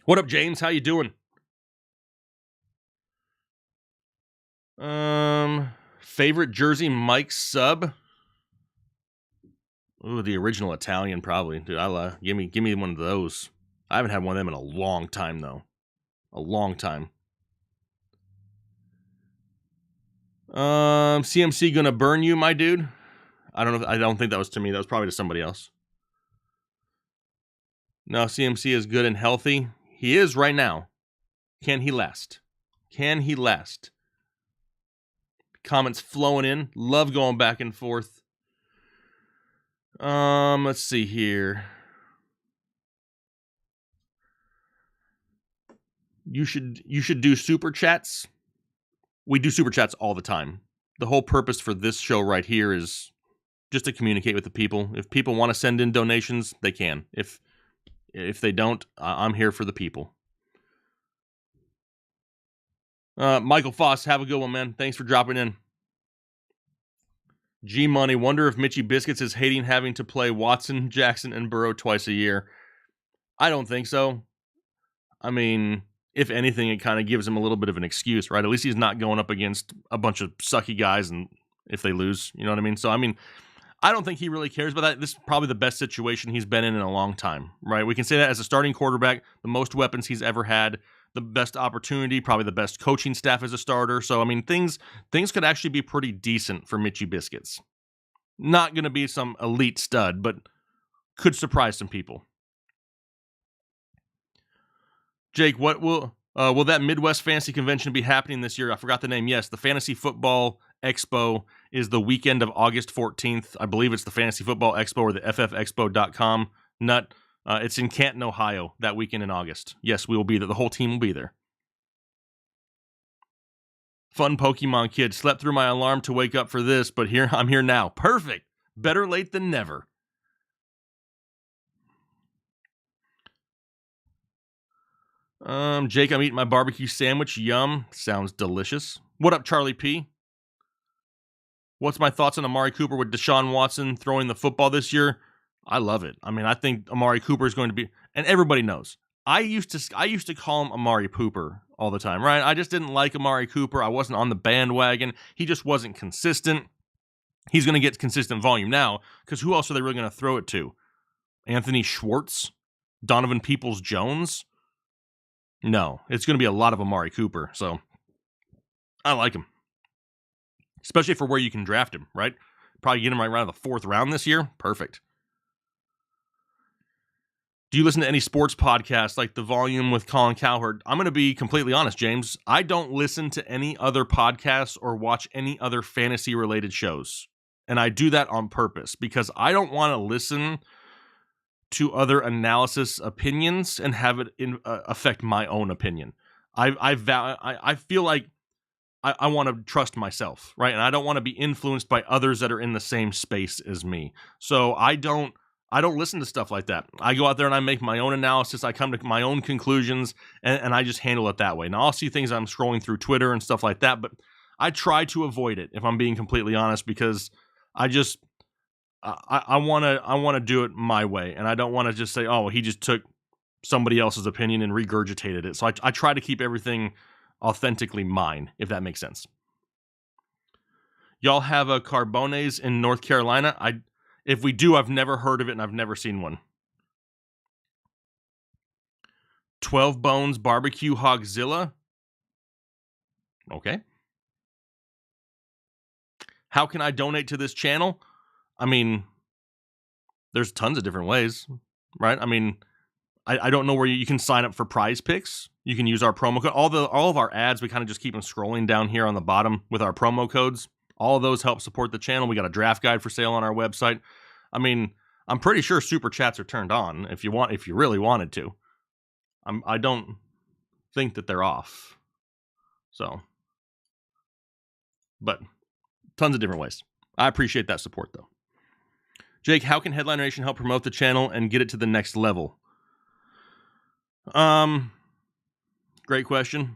What up, James? How you doing? Favorite jersey, Mike Sub. Ooh, the original Italian, probably. Dude, give me one of those. I haven't had one of them in a long time, though. A long time. CMC gonna burn you, my dude? I don't think that was to me. That was probably to somebody else. No, CMC is good and healthy. He is right now. Can he last? Can he last? Comments flowing in. Love going back and forth. Let's see here. You should do super chats. We do super chats all the time. The whole purpose for this show right here is just to communicate with the people. If people want to send in donations, they can. If they don't, I'm here for the people. Michael Foss, have a good one, man. Thanks for dropping in. G Money, wonder if Mitchie Biscuits is hating having to play Watson, Jackson, and Burrow twice a year. I don't think so. I mean, if anything, it kind of gives him a little bit of an excuse, right? At least he's not going up against a bunch of sucky guys, and if they lose, you know what I mean? So, I mean, I don't think he really cares about that. This is probably the best situation he's been in a long time, right? We can say that as a starting quarterback, the most weapons he's ever had, the best opportunity, probably the best coaching staff as a starter. So, I mean, things could actually be pretty decent for Mitchie Biscuits. Not going to be some elite stud, but could surprise some people. Jake, what will that Midwest Fantasy Convention be happening this year? I forgot the name. Yes, the Fantasy Football Expo is the weekend of August 14th. I believe it's the Fantasy Football Expo or the ffexpo.com nut. It's in Canton, Ohio, that weekend in August. Yes, we will be there. The whole team will be there. Fun Pokemon kid. Slept through my alarm to wake up for this, but I'm here now. Perfect. Better late than never. Jake, I'm eating my barbecue sandwich. Yum. Sounds delicious. What up, Charlie P? What's my thoughts on Amari Cooper with Deshaun Watson throwing the football this year? I love it. I mean, I think Amari Cooper is going to be, and everybody knows. I used to call him Amari Pooper all the time, right? I just didn't like Amari Cooper. I wasn't on the bandwagon. He just wasn't consistent. He's going to get consistent volume now, because who else are they really going to throw it to? Anthony Schwartz? Donovan Peoples-Jones? No, it's going to be a lot of Amari Cooper, so I like him. Especially for where you can draft him, right? Probably get him right around the 4th round this year. Perfect. Do you listen to any sports podcasts like The Volume with Colin Cowherd? I'm going to be completely honest, James. I don't listen to any other podcasts or watch any other fantasy-related shows. And I do that on purpose because I don't want to listen to other analysis opinions and have it affect my own opinion. I feel like I want to trust myself, right? And I don't want to be influenced by others that are in the same space as me. So I don't listen to stuff like that. I go out there and I make my own analysis. I come to my own conclusions, and I just handle it that way. Now, I'll see things I'm scrolling through Twitter and stuff like that, but I try to avoid it, if I'm being completely honest, because I want to do it my way, and I don't want to just say, oh, he just took somebody else's opinion and regurgitated it. So I try to keep everything authentically mine, if that makes sense. Y'all have a Carbones in North Carolina? If we do, I've never heard of it, and I've never seen one. 12 Bones Barbecue Hogzilla? Okay. How can I donate to this channel? I mean, there's tons of different ways, right? I mean, I don't know where you can sign up for Prize Picks. You can use our promo code. All of our ads, we kind of just keep them scrolling down here on the bottom with our promo codes. All of those help support the channel. We got a draft guide for sale on our website. I mean, I'm pretty sure super chats are turned on if you really wanted to. I don't think that they're off. So, but tons of different ways. I appreciate that support, though. Jake, how can Headliner Nation help promote the channel and get it to the next level? Great question.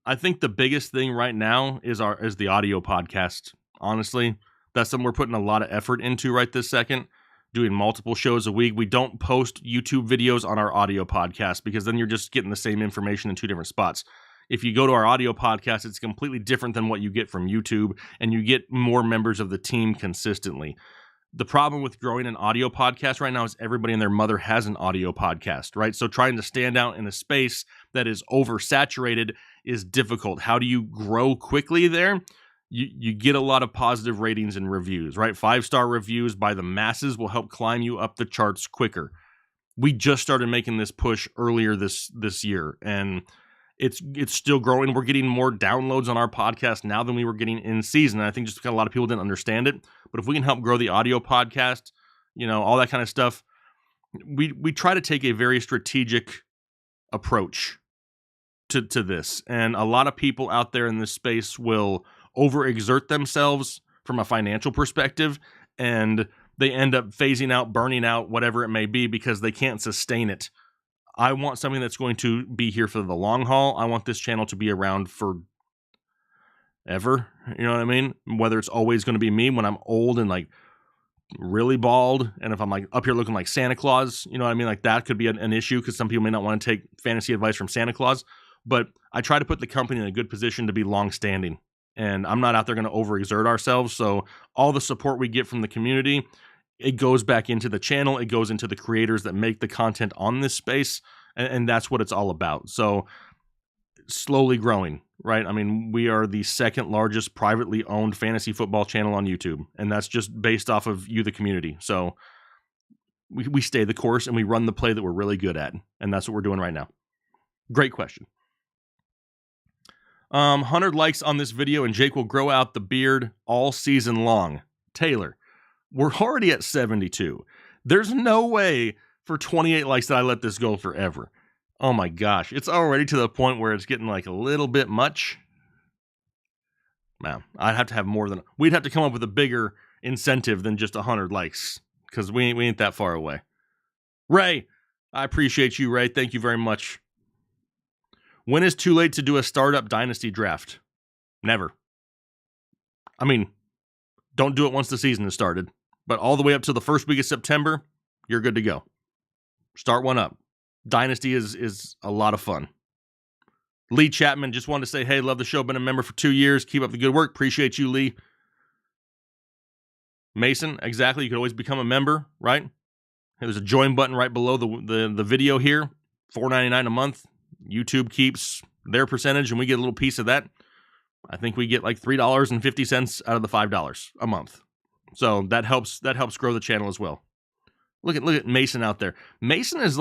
I think the biggest thing right now is the audio podcast. Honestly, that's something we're putting a lot of effort into right this second. Doing multiple shows a week. We don't post YouTube videos on our audio podcast because then you're just getting the same information in 2 different spots. If you go to our audio podcast, it's completely different than what you get from YouTube, and you get more members of the team consistently. The problem with growing an audio podcast right now is everybody and their mother has an audio podcast, right? So trying to stand out in a space that is oversaturated is difficult. How do you grow quickly there? You get a lot of positive ratings and reviews, right? 5-star reviews by the masses will help climb you up the charts quicker. We just started making this push earlier this year, and it's still growing. We're getting more downloads on our podcast now than we were getting in season. And I think just because a lot of people didn't understand it. But if we can help grow the audio podcast, all that kind of stuff, we try to take a very strategic approach to this. And a lot of people out there in this space will overexert themselves from a financial perspective, and they end up phasing out, burning out, whatever it may be, because they can't sustain it. I want something that's going to be here for the long haul. I want this channel to be around for ever. You know what I mean? Whether it's always going to be me when I'm old and like really bald, and if I'm like up here looking like Santa Claus, you know what I mean? Like that could be an issue because some people may not want to take fantasy advice from Santa Claus. But I try to put the company in a good position to be long-standing, and I'm not out there going to overexert ourselves. So all the support we get from the community, it goes back into the channel. It goes into the creators that make the content on this space, and that's what it's all about. So slowly growing, right? I mean, we are the second largest privately owned fantasy football channel on YouTube, and that's just based off of you, the community. So we stay the course and we run the play that we're really good at, and that's what we're doing right now. Great question. 100 likes on this video and Jake will grow out the beard all season long. Taylor, we're already at 72. There's no way for 28 likes that I let this go forever. Oh my gosh, it's already to the point where it's getting like a little bit much. Man, I'd have to have more than... We'd have to come up with a bigger incentive than just 100 likes, because we ain't that far away. Ray, I appreciate you, Ray. Thank you very much. When is too late to do a startup dynasty draft? Never. I mean, don't do it once the season has started, but all the way up to the first week of September, you're good to go. Start one up. Dynasty is a lot of fun. Lee Chapman just wanted to say, hey, love the show. Been a member for 2 years. Keep up the good work. Appreciate you, Lee. Mason, exactly. You could always become a member, right? There's a join button right below the video here. $4.99 a month. YouTube keeps their percentage, and we get a little piece of that. I think we get like $3.50 out of the $5 a month. So that helps grow the channel as well. Look at Mason out there. Mason's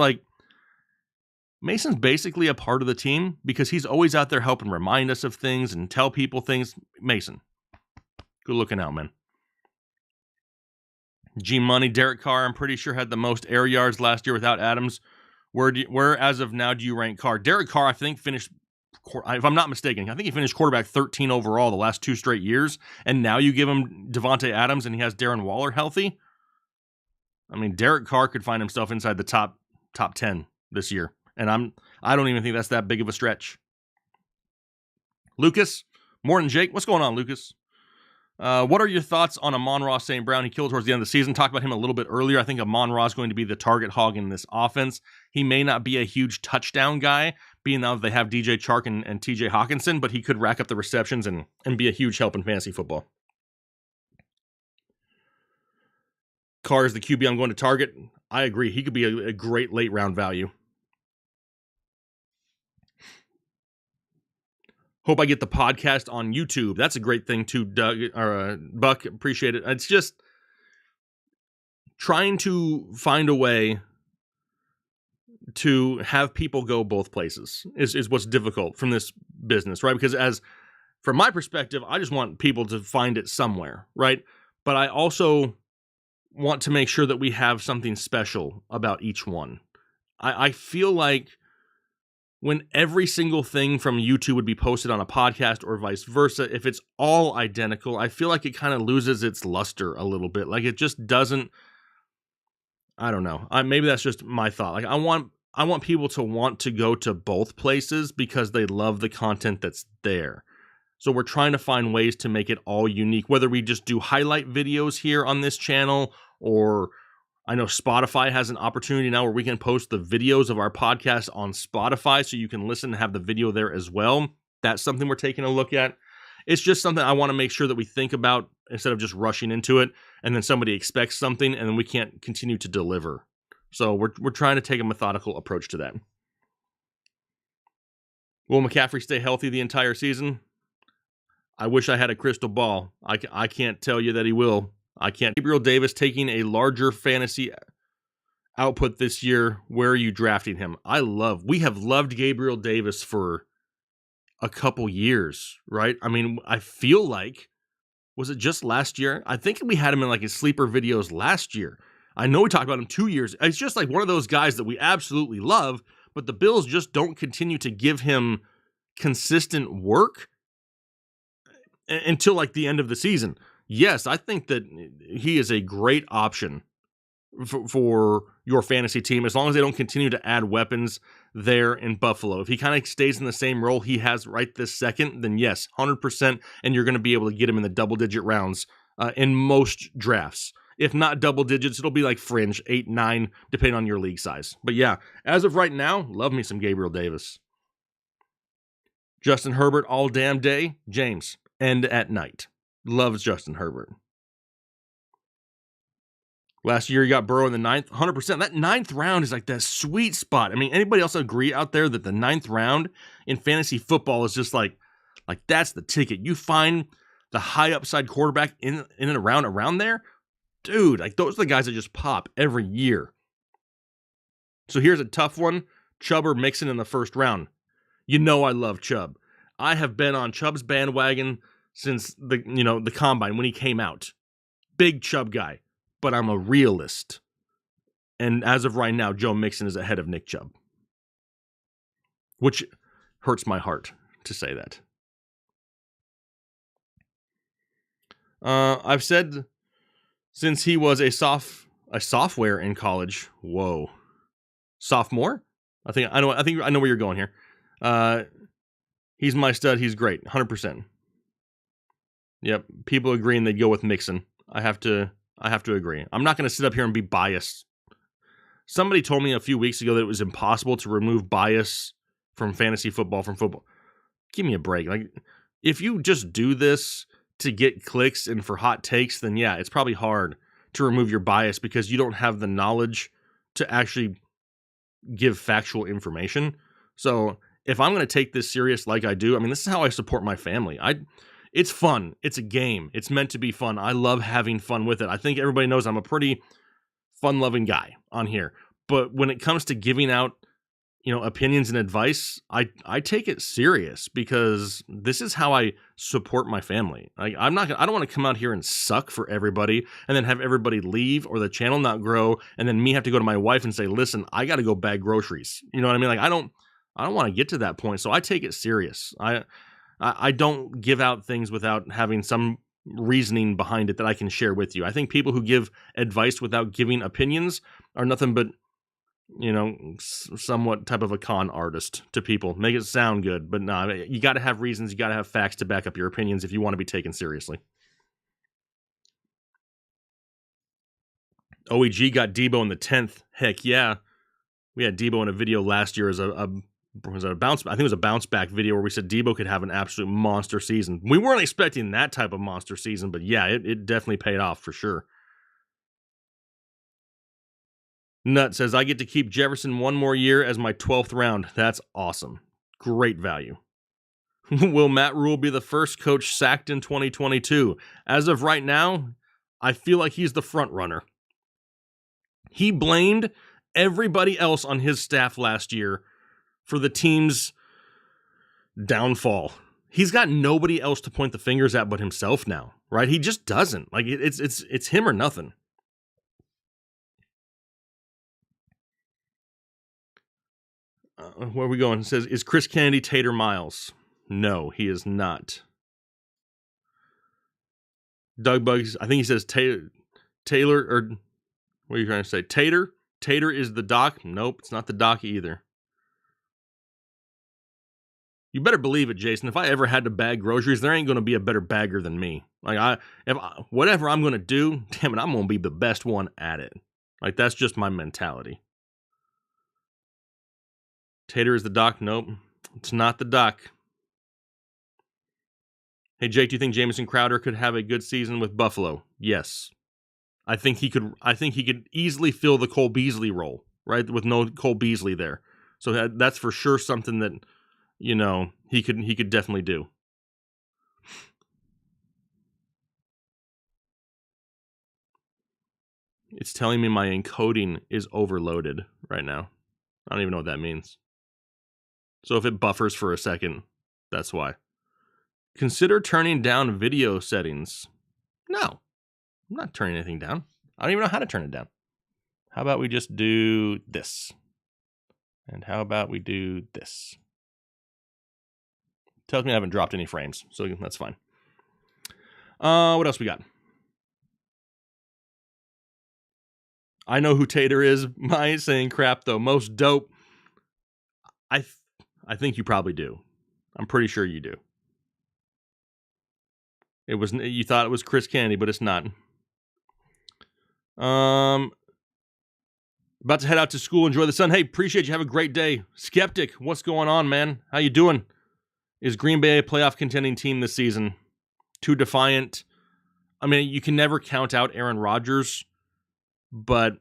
basically a part of the team because he's always out there helping remind us of things and tell people things. Mason, good looking out, man. G Money, Derek Carr, I'm pretty sure had the most air yards last year without Adams. Where as of now do you rank Carr? Derek Carr, I think, finished, if I'm not mistaken, I think he finished quarterback 13 overall the last 2 straight years, and now you give him Devontae Adams and he has Darren Waller healthy? I mean, Derek Carr could find himself inside the top 10 this year, and I don't even think that's that big of a stretch. Lucas, Morton Jake, what's going on, Lucas? What are your thoughts on Amon-Ra St. Brown? He killed towards the end of the season. Talked about him a little bit earlier. I think Amon-Ra is going to be the target hog in this offense. He may not be a huge touchdown guy, being now that they have DJ Chark and TJ Hawkinson, but he could rack up the receptions and be a huge help in fantasy football. Carr is the QB I'm going to target. I agree. He could be a great late round value. Hope I get the podcast on YouTube. That's a great thing too, Doug or Buck. Appreciate it. It's just trying to find a way to have people go both places is what's difficult from this business, right? Because from my perspective, I just want people to find it somewhere, right? But I also want to make sure that we have something special about each one. I feel like when every single thing from YouTube would be posted on a podcast or vice versa, if it's all identical, I feel like it kind of loses its luster a little bit. Like it just doesn't, I don't know. Maybe that's just my thought. Like I want people to want to go to both places because they love the content that's there. So we're trying to find ways to make it all unique, whether we just do highlight videos here on this channel, or I know Spotify has an opportunity now where we can post the videos of our podcast on Spotify so you can listen and have the video there as well. That's something we're taking a look at. It's just something I want to make sure that we think about instead of just rushing into it and then somebody expects something and then we can't continue to deliver. So we're trying to take a methodical approach to that. Will McCaffrey stay healthy the entire season? I wish I had a crystal ball. I can't tell you that he will. I can't. Gabriel Davis taking a larger fantasy output this year. Where are you drafting him? We have loved Gabriel Davis for a couple years, right? I mean, I feel like, was it just last year? I think we had him in like his sleeper videos last year. I know we talked about him 2 years. It's just like one of those guys that we absolutely love, but the Bills just don't continue to give him consistent work until like the end of the season. Yes, I think that he is a great option for your fantasy team, as long as they don't continue to add weapons there in Buffalo. If he kind of stays in the same role he has right this second, then yes, 100%, and you're going to be able to get him in the double-digit rounds in most drafts. If not double digits, it'll be like fringe, 8, 9, depending on your league size. But yeah, as of right now, love me some Gabriel Davis. Justin Herbert all damn day. James, end at night. Loves Justin Herbert. Last year, you got Burrow in the 9th, 100%. That 9th round is like that sweet spot. I mean, anybody else agree out there that the 9th round in fantasy football is just like that's the ticket? You find the high upside quarterback in and around there, dude, like those are the guys that just pop every year. So here's a tough one. Chubb or Mixon in the first round. You know I love Chubb. I have been on Chubb's bandwagon since the combine when he came out. Big Chubb guy, but I'm a realist. And as of right now, Joe Mixon is ahead of Nick Chubb. Which hurts my heart to say that. I've said since he was a software in college. Whoa. Sophomore? I think I know where you're going here. He's my stud. He's great. 100%. Yep. People agreeing they'd go with Mixon. I have to agree. I'm not going to sit up here and be biased. Somebody told me a few weeks ago that it was impossible to remove bias from fantasy football from football. Give me a break. Like, if you just do this to get clicks and for hot takes, then yeah, it's probably hard to remove your bias because you don't have the knowledge to actually give factual information. So if I'm going to take this serious like I do, I mean, this is how I support my family. It's fun. It's a game. It's meant to be fun. I love having fun with it. I think everybody knows I'm a pretty fun-loving guy on here. But when it comes to giving out, opinions and advice, I take it serious because this is how I support my family. I don't want to come out here and suck for everybody and then have everybody leave or the channel not grow and then me have to go to my wife and say, listen, I got to go bag groceries. You know what I mean? Like I don't want to get to that point. So I take it serious. I don't give out things without having some reasoning behind it that I can share with you. I think people who give advice without giving opinions are nothing but somewhat type of a con artist to people. Make it sound good, but no, you got to have reasons, you got to have facts to back up your opinions if you want to be taken seriously. OEG got Debo in the 10th. Heck yeah. We had Debo in a video last year as was it a bounce? I think it was a bounce back video where we said Debo could have an absolute monster season. We weren't expecting that type of monster season, but yeah, it definitely paid off for sure. Nut says, I get to keep Jefferson one more year as my 12th round. That's awesome. Great value. Will Matt Rule be the first coach sacked in 2022? As of right now, I feel like he's the front runner. He blamed everybody else on his staff last year for the team's downfall. He's got nobody else to point the fingers at but himself now, right? He just doesn't. Like it's him or nothing. Where are we going? It says, is Chris Kennedy Tater Miles? No, he is not. Doug Bugs, I think he says Taylor, or what are you trying to say? Tater? Tater is the doc? Nope, it's not the doc either. You better believe it, Jason. If I ever had to bag groceries, there ain't going to be a better bagger than me. Like, whatever I'm going to do, damn it, I'm going to be the best one at it. Like, that's just my mentality. Tater is the doc? Nope, it's not the doc. Hey, Jake, do you think Jamison Crowder could have a good season with Buffalo? Yes. I think he could easily fill the Cole Beasley role, right? With no Cole Beasley there. So that's for sure something that, he could definitely do. It's telling me my encoding is overloaded right now. I don't even know what that means. So if it buffers for a second, that's why. Consider turning down video settings. No, I'm not turning anything down. I don't even know how to turn it down. How about we just do this? And how about we do this? Tells me I haven't dropped any frames, so that's fine. What else we got? I know who Tater is. I ain't saying crap, though. Most dope. I think you probably do. I'm pretty sure you do. You thought it was Chris Kennedy, but it's not. About to head out to school. Enjoy the sun. Hey, appreciate you. Have a great day. Skeptic, what's going on, man? How you doing? Is Green Bay a playoff contending team this season? Too defiant. I mean, you can never count out Aaron Rodgers, but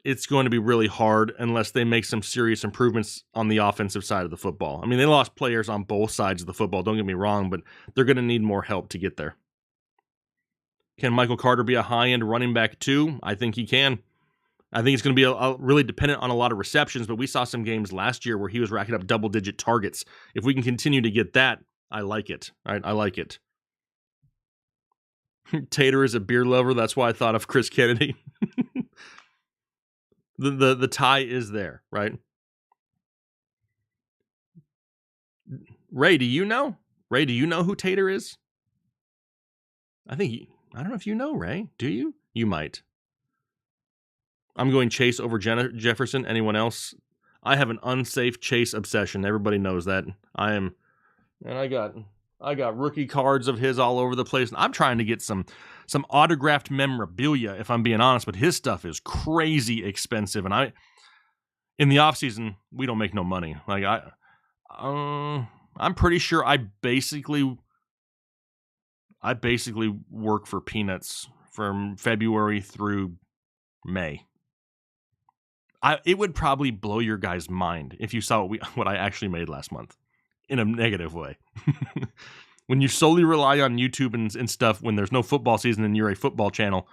it's going to be really hard unless they make some serious improvements on the offensive side of the football. I mean, they lost players on both sides of the football, don't get me wrong, but they're going to need more help to get there. Can Michael Carter be a high-end running back too? I think he can. I think it's going to be really dependent on a lot of receptions, but we saw some games last year where he was racking up double-digit targets. If we can continue to get that, I like it. All right, I like it. Tater is a beer lover. That's why I thought of Chris Kennedy. The tie is there, right? Ray, do you know? Ray, do you know who Tater is? I don't know if you know, Ray. Do you? You might. I'm going Chase over Jefferson. Anyone else? I have an unsafe Chase obsession. Everybody knows that. And I got rookie cards of his all over the place. I'm trying to get some autographed memorabilia, if I'm being honest, but his stuff is crazy expensive. And in the offseason, we don't make no money. Like I'm pretty sure I basically work for peanuts from February through May. It would probably blow your guys' mind if you saw what I actually made last month in a negative way. When you solely rely on YouTube and stuff, when there's no football season and you're a football channel,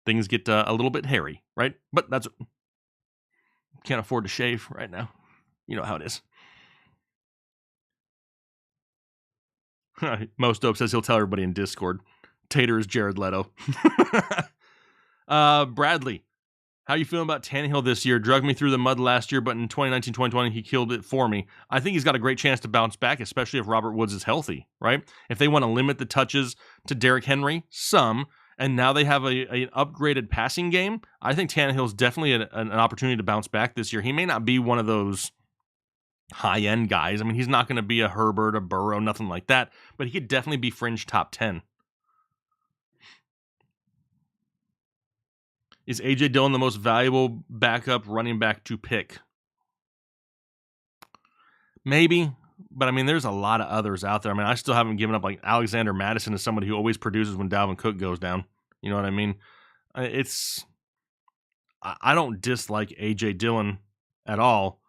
things get a little bit hairy, right? But can't afford to shave right now. You know how it is. Most Dope says he'll tell everybody in Discord. Tater is Jared Leto. Bradley, how you feeling about Tannehill this year? Drug me through the mud last year, but in 2019-2020, he killed it for me. I think he's got a great chance to bounce back, especially if Robert Woods is healthy, right? If they want to limit the touches to Derrick Henry, and now they have an upgraded passing game, I think Tannehill's definitely an opportunity to bounce back this year. He may not be one of those high-end guys. I mean, he's not going to be a Herbert, a Burrow, nothing like that, but he could definitely be fringe top 10. Is A.J. Dillon the most valuable backup running back to pick? Maybe, but I mean, there's a lot of others out there. I mean, I still haven't given up. Like Alexander Madison is somebody who always produces when Dalvin Cook goes down. You know what I mean? I don't dislike A.J. Dillon at all.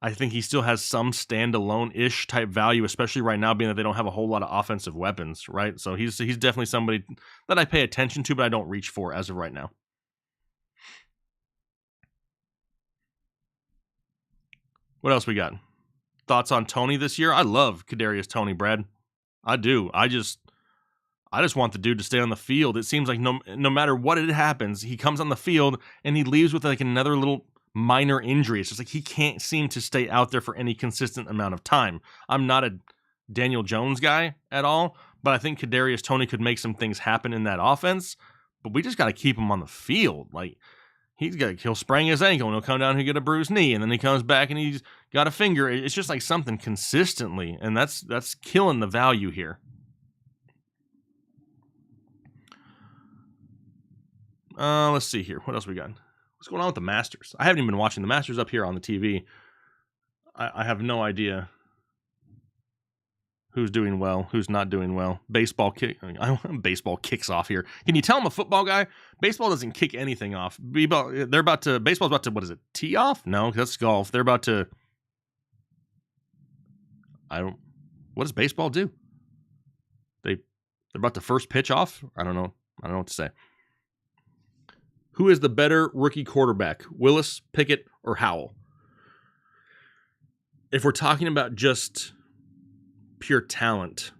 I think he still has some standalone-ish type value, especially right now, being that they don't have a whole lot of offensive weapons, right? So he's definitely somebody that I pay attention to, but I don't reach for as of right now. What else we got? Thoughts on Tony this year? I love Kadarius Toney, Brad. I do. I just want the dude to stay on the field. It seems like no matter what it happens, he comes on the field and he leaves with like another little minor injury. It's just like he can't seem to stay out there for any consistent amount of time. I'm not a Daniel Jones guy at all, but I think Kadarius Toney could make some things happen in that offense. But we just got to keep him on the field. Like he'll sprain his ankle and he'll come down and get a bruised knee, and then he comes back and he's got a finger. It's just like something consistently, and that's killing the value here. Let's see here. What else we got? What's going on with the Masters? I haven't even been watching the Masters up here on the TV. I have no idea who's doing well, who's not doing well. Baseball kicks off here. Can you tell I'm a football guy? Baseball doesn't kick anything off. Baseball's about to, what is it, tee off? No, that's golf. They're about to, what does baseball do? They're about to first pitch off? I don't know what to say. Who is the better rookie quarterback, Willis, Pickett, or Howell? If we're talking about just pure talent,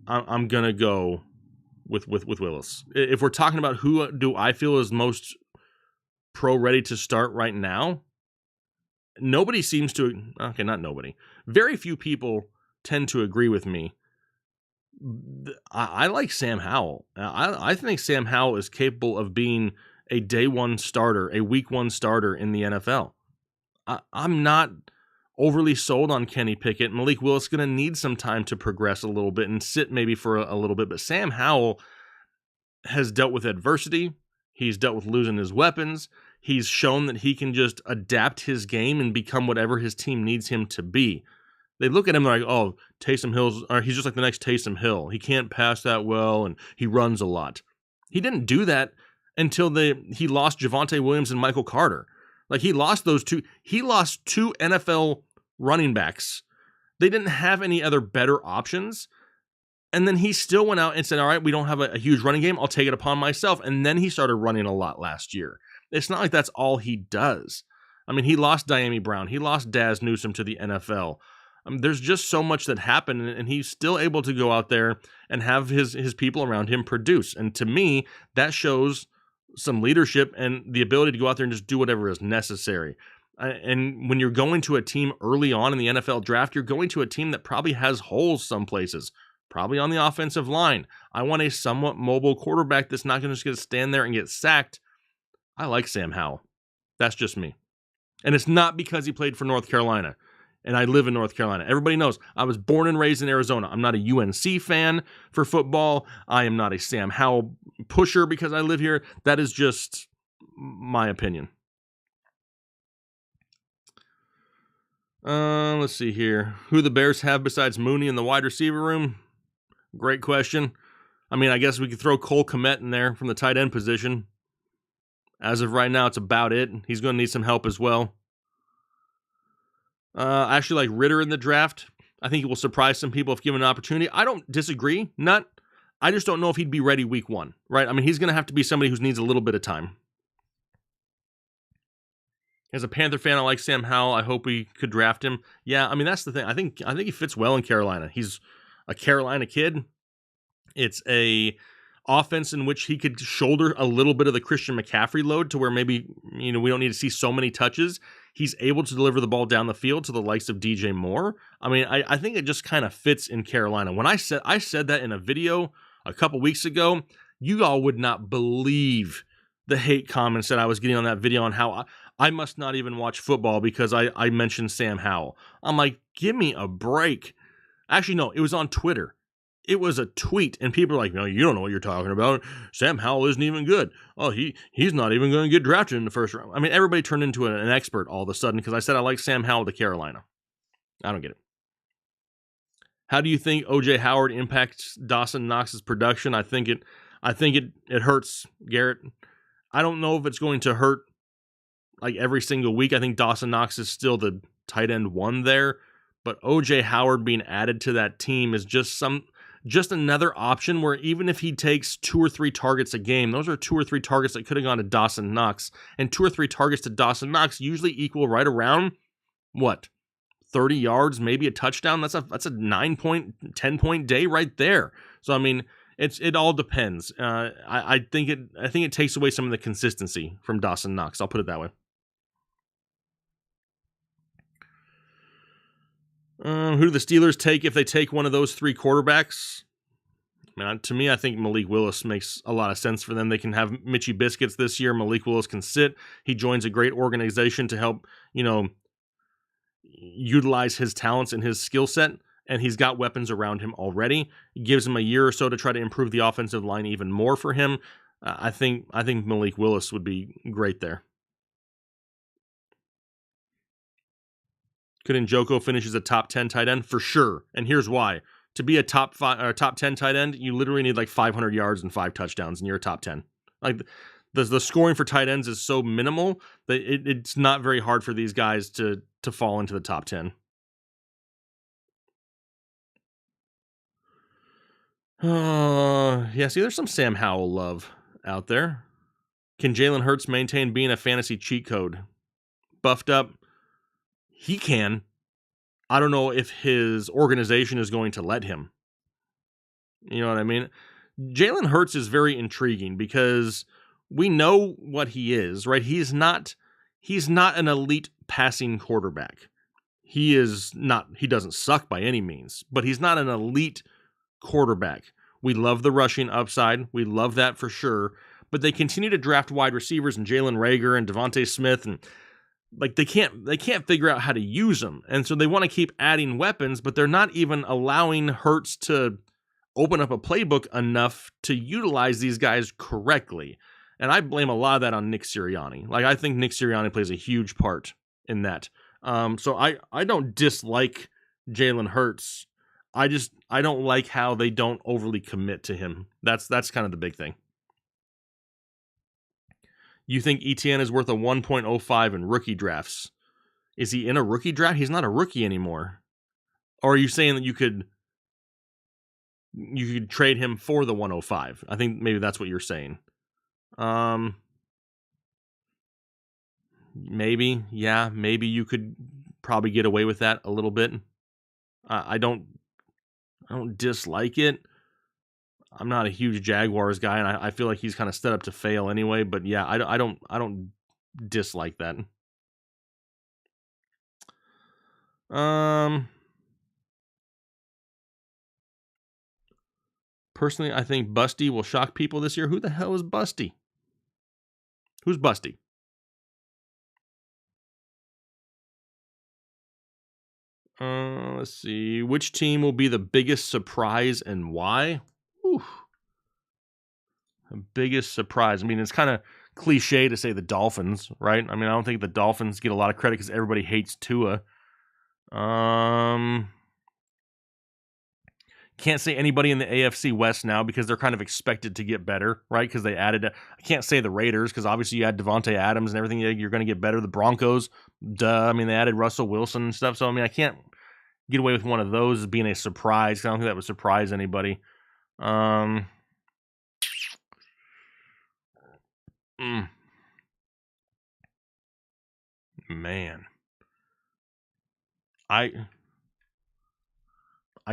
I'm gonna go with Willis. If we're talking about who do I feel is most pro ready to start right now, nobody seems to. Okay, not nobody. Very few people tend to agree with me. I like Sam Howell. I think Sam Howell is capable of being a day one starter, a week one starter in the NFL. I'm not overly sold on Kenny Pickett. Malik Willis is going to need some time to progress a little bit and sit maybe for a little bit. But Sam Howell has dealt with adversity. He's dealt with losing his weapons. He's shown that he can just adapt his game and become whatever his team needs him to be. They look at him like, oh, Taysom Hill's, or he's just like the next Taysom Hill. He can't pass that well, and he runs a lot. He didn't do that until he lost Javonte Williams and Michael Carter. Like, he lost those two. He lost two NFL running backs. They didn't have any other better options. And then he still went out and said, all right, we don't have a huge running game. I'll take it upon myself. And then he started running a lot last year. It's not like that's all he does. I mean, he lost Diami Brown. He lost Daz Newsome to the NFL. There's just so much that happened, and he's still able to go out there and have his people around him produce. And to me, that shows some leadership and the ability to go out there and just do whatever is necessary. And when you're going to a team early on in the NFL draft, you're going to a team that probably has holes some places, probably on the offensive line. I want a somewhat mobile quarterback that's not going to just stand there and get sacked. I like Sam Howell. That's just me. And it's not because he played for North Carolina. And I live in North Carolina. Everybody knows I was born and raised in Arizona. I'm not a UNC fan for football. I am not a Sam Howell pusher because I live here. That is just my opinion. Let's see here. Who the Bears have besides Mooney in the wide receiver room? Great question. I mean, I guess we could throw Cole Kmet in there from the tight end position. As of right now, it's about it. He's going to need some help as well. I actually like Ritter in the draft. I think he will surprise some people if given an opportunity. I don't disagree. I just don't know if he'd be ready week one, right? I mean, he's going to have to be somebody who needs a little bit of time. As a Panther fan, I like Sam Howell. I hope we could draft him. Yeah, I mean, that's the thing. I think he fits well in Carolina. He's a Carolina kid. It's a offense in which he could shoulder a little bit of the Christian McCaffrey load to where maybe, we don't need to see so many touches. He's able to deliver the ball down the field to the likes of DJ Moore. I mean, I think it just kind of fits in Carolina. When I said that in a video a couple weeks ago, you all would not believe the hate comments that I was getting on that video on how I must not even watch football because I mentioned Sam Howell. I'm like, give me a break. Actually, no, it was on Twitter. It was a tweet, and people are like, no, you don't know what you're talking about. Sam Howell isn't even good. Oh, he's not even going to get drafted in the first round. I mean, everybody turned into an expert all of a sudden because I said I like Sam Howell to Carolina. I don't get it. How do you think O.J. Howard impacts Dawson Knox's production? I think it hurts, Garrett. I don't know if it's going to hurt like every single week. I think Dawson Knox is still the tight end one there, but O.J. Howard being added to that team is just another option where even if he takes 2 or 3 targets a game, those are 2 or 3 targets that could have gone to Dawson Knox. And 2 or 3 targets to Dawson Knox usually equal right around, 30 yards, maybe a touchdown? That's a 9-point, 10-point day right there. So, I mean, it all depends. I think it takes away some of the consistency from Dawson Knox. I'll put it that way. Who do the Steelers take if they take one of those 3 quarterbacks? To me, I think Malik Willis makes a lot of sense for them. They can have Mitchie Biscuits this year. Malik Willis can sit. He joins a great organization to help, utilize his talents and his skill set, and he's got weapons around him already. It gives him a year or so to try to improve the offensive line even more for him. I think Malik Willis would be great there. Could Njoku finish as a top 10 tight end? For sure. And here's why. To be a top 10 tight end, you literally need like 500 yards and 5 touchdowns, and you're a top 10. Like the scoring for tight ends is so minimal that it's not very hard for these guys to fall into the top 10. Yeah, see, there's some Sam Howell love out there. Can Jalen Hurts maintain being a fantasy cheat code? Buffed up? He can. I don't know if his organization is going to let him. You know what I mean? Jalen Hurts is very intriguing because we know what he is, right? He's not an elite passing quarterback. He doesn't suck by any means, but he's not an elite quarterback. We love the rushing upside. We love that for sure. but they continue to draft wide receivers and Jalen Reagor and Devontae Smith, and like they can't figure out how to use them. And so they want to keep adding weapons, but they're not even allowing Hurts to open up a playbook enough to utilize these guys correctly. And I blame a lot of that on Nick Sirianni. Like, I think Nick Sirianni plays a huge part in that. So I don't dislike Jalen Hurts. I don't like how they don't overly commit to him. That's kind of the big thing. You think ETN is worth a 1.05 in rookie drafts? Is he in a rookie draft? He's not a rookie anymore. Or are you saying that you could trade him for the 105? I think maybe that's what you're saying. Maybe, yeah, maybe you could probably get away with that a little bit. I don't dislike it. I'm not a huge Jaguars guy, and I feel like he's kind of set up to fail anyway. But yeah, I don't dislike that. Personally, I think Busty will shock people this year. Who the hell is Busty? Who's Busty? Let's see. Which team will be the biggest surprise and why? Whew. The biggest surprise. I mean, it's kind of cliche to say the Dolphins, right? I mean, I don't think the Dolphins get a lot of credit because everybody hates Tua. Can't say anybody in the AFC West now because they're kind of expected to get better, right? Because they added. I can't say the Raiders because obviously you had Devontae Adams and everything. You're going to get better. The Broncos, duh. I mean, they added Russell Wilson and stuff. So I mean, I can't get away with one of those as being a surprise. I don't think that would surprise anybody. Man, I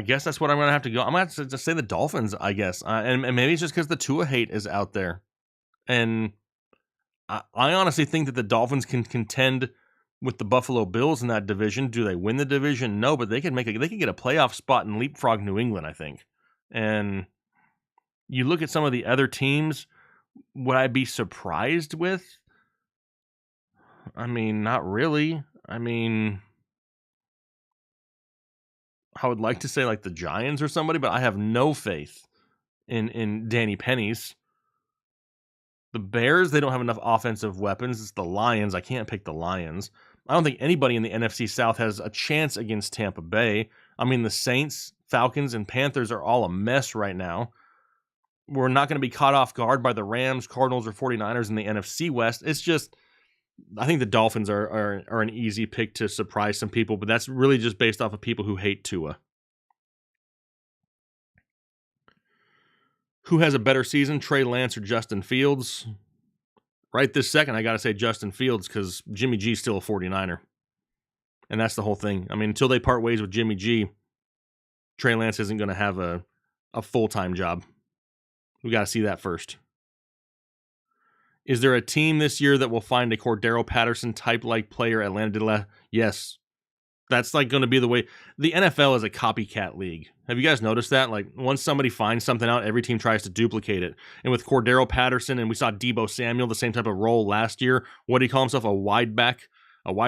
guess that's what I'm going to have to go. I'm going to have to just say the Dolphins, I guess. And maybe it's just because the Tua hate is out there. And I honestly think that the Dolphins can contend with the Buffalo Bills in that division. Do they win the division? No, but they can get a playoff spot and leapfrog New England, I think. And you look at some of the other teams, would I be surprised with? I mean, not really. I mean, I would like to say like the Giants or somebody, but I have no faith in Danny Pennies. The Bears, they don't have enough offensive weapons. It's the Lions. I can't pick the Lions. I don't think anybody in the NFC South has a chance against Tampa Bay. I mean, the Saints, Falcons, and Panthers are all a mess right now. We're not going to be caught off guard by the Rams, Cardinals, or 49ers in the NFC West. It's just, I think the Dolphins are an easy pick to surprise some people, but that's really just based off of people who hate Tua. Who has a better season, Trey Lance or Justin Fields? Right this second, I got to say Justin Fields because Jimmy G's still a 49er. And that's the whole thing. I mean, until they part ways with Jimmy G, Trey Lance isn't going to have a full-time job. We got to see that first. Is there a team this year that will find a Cordero Patterson type-like player Atlanta? Yes. That's like going to be the way. The NFL is a copycat league. Have you guys noticed that? Like, once somebody finds something out, every team tries to duplicate it. And with Cordero Patterson, and we saw Deebo Samuel, the same type of role last year, what did he call himself? A wide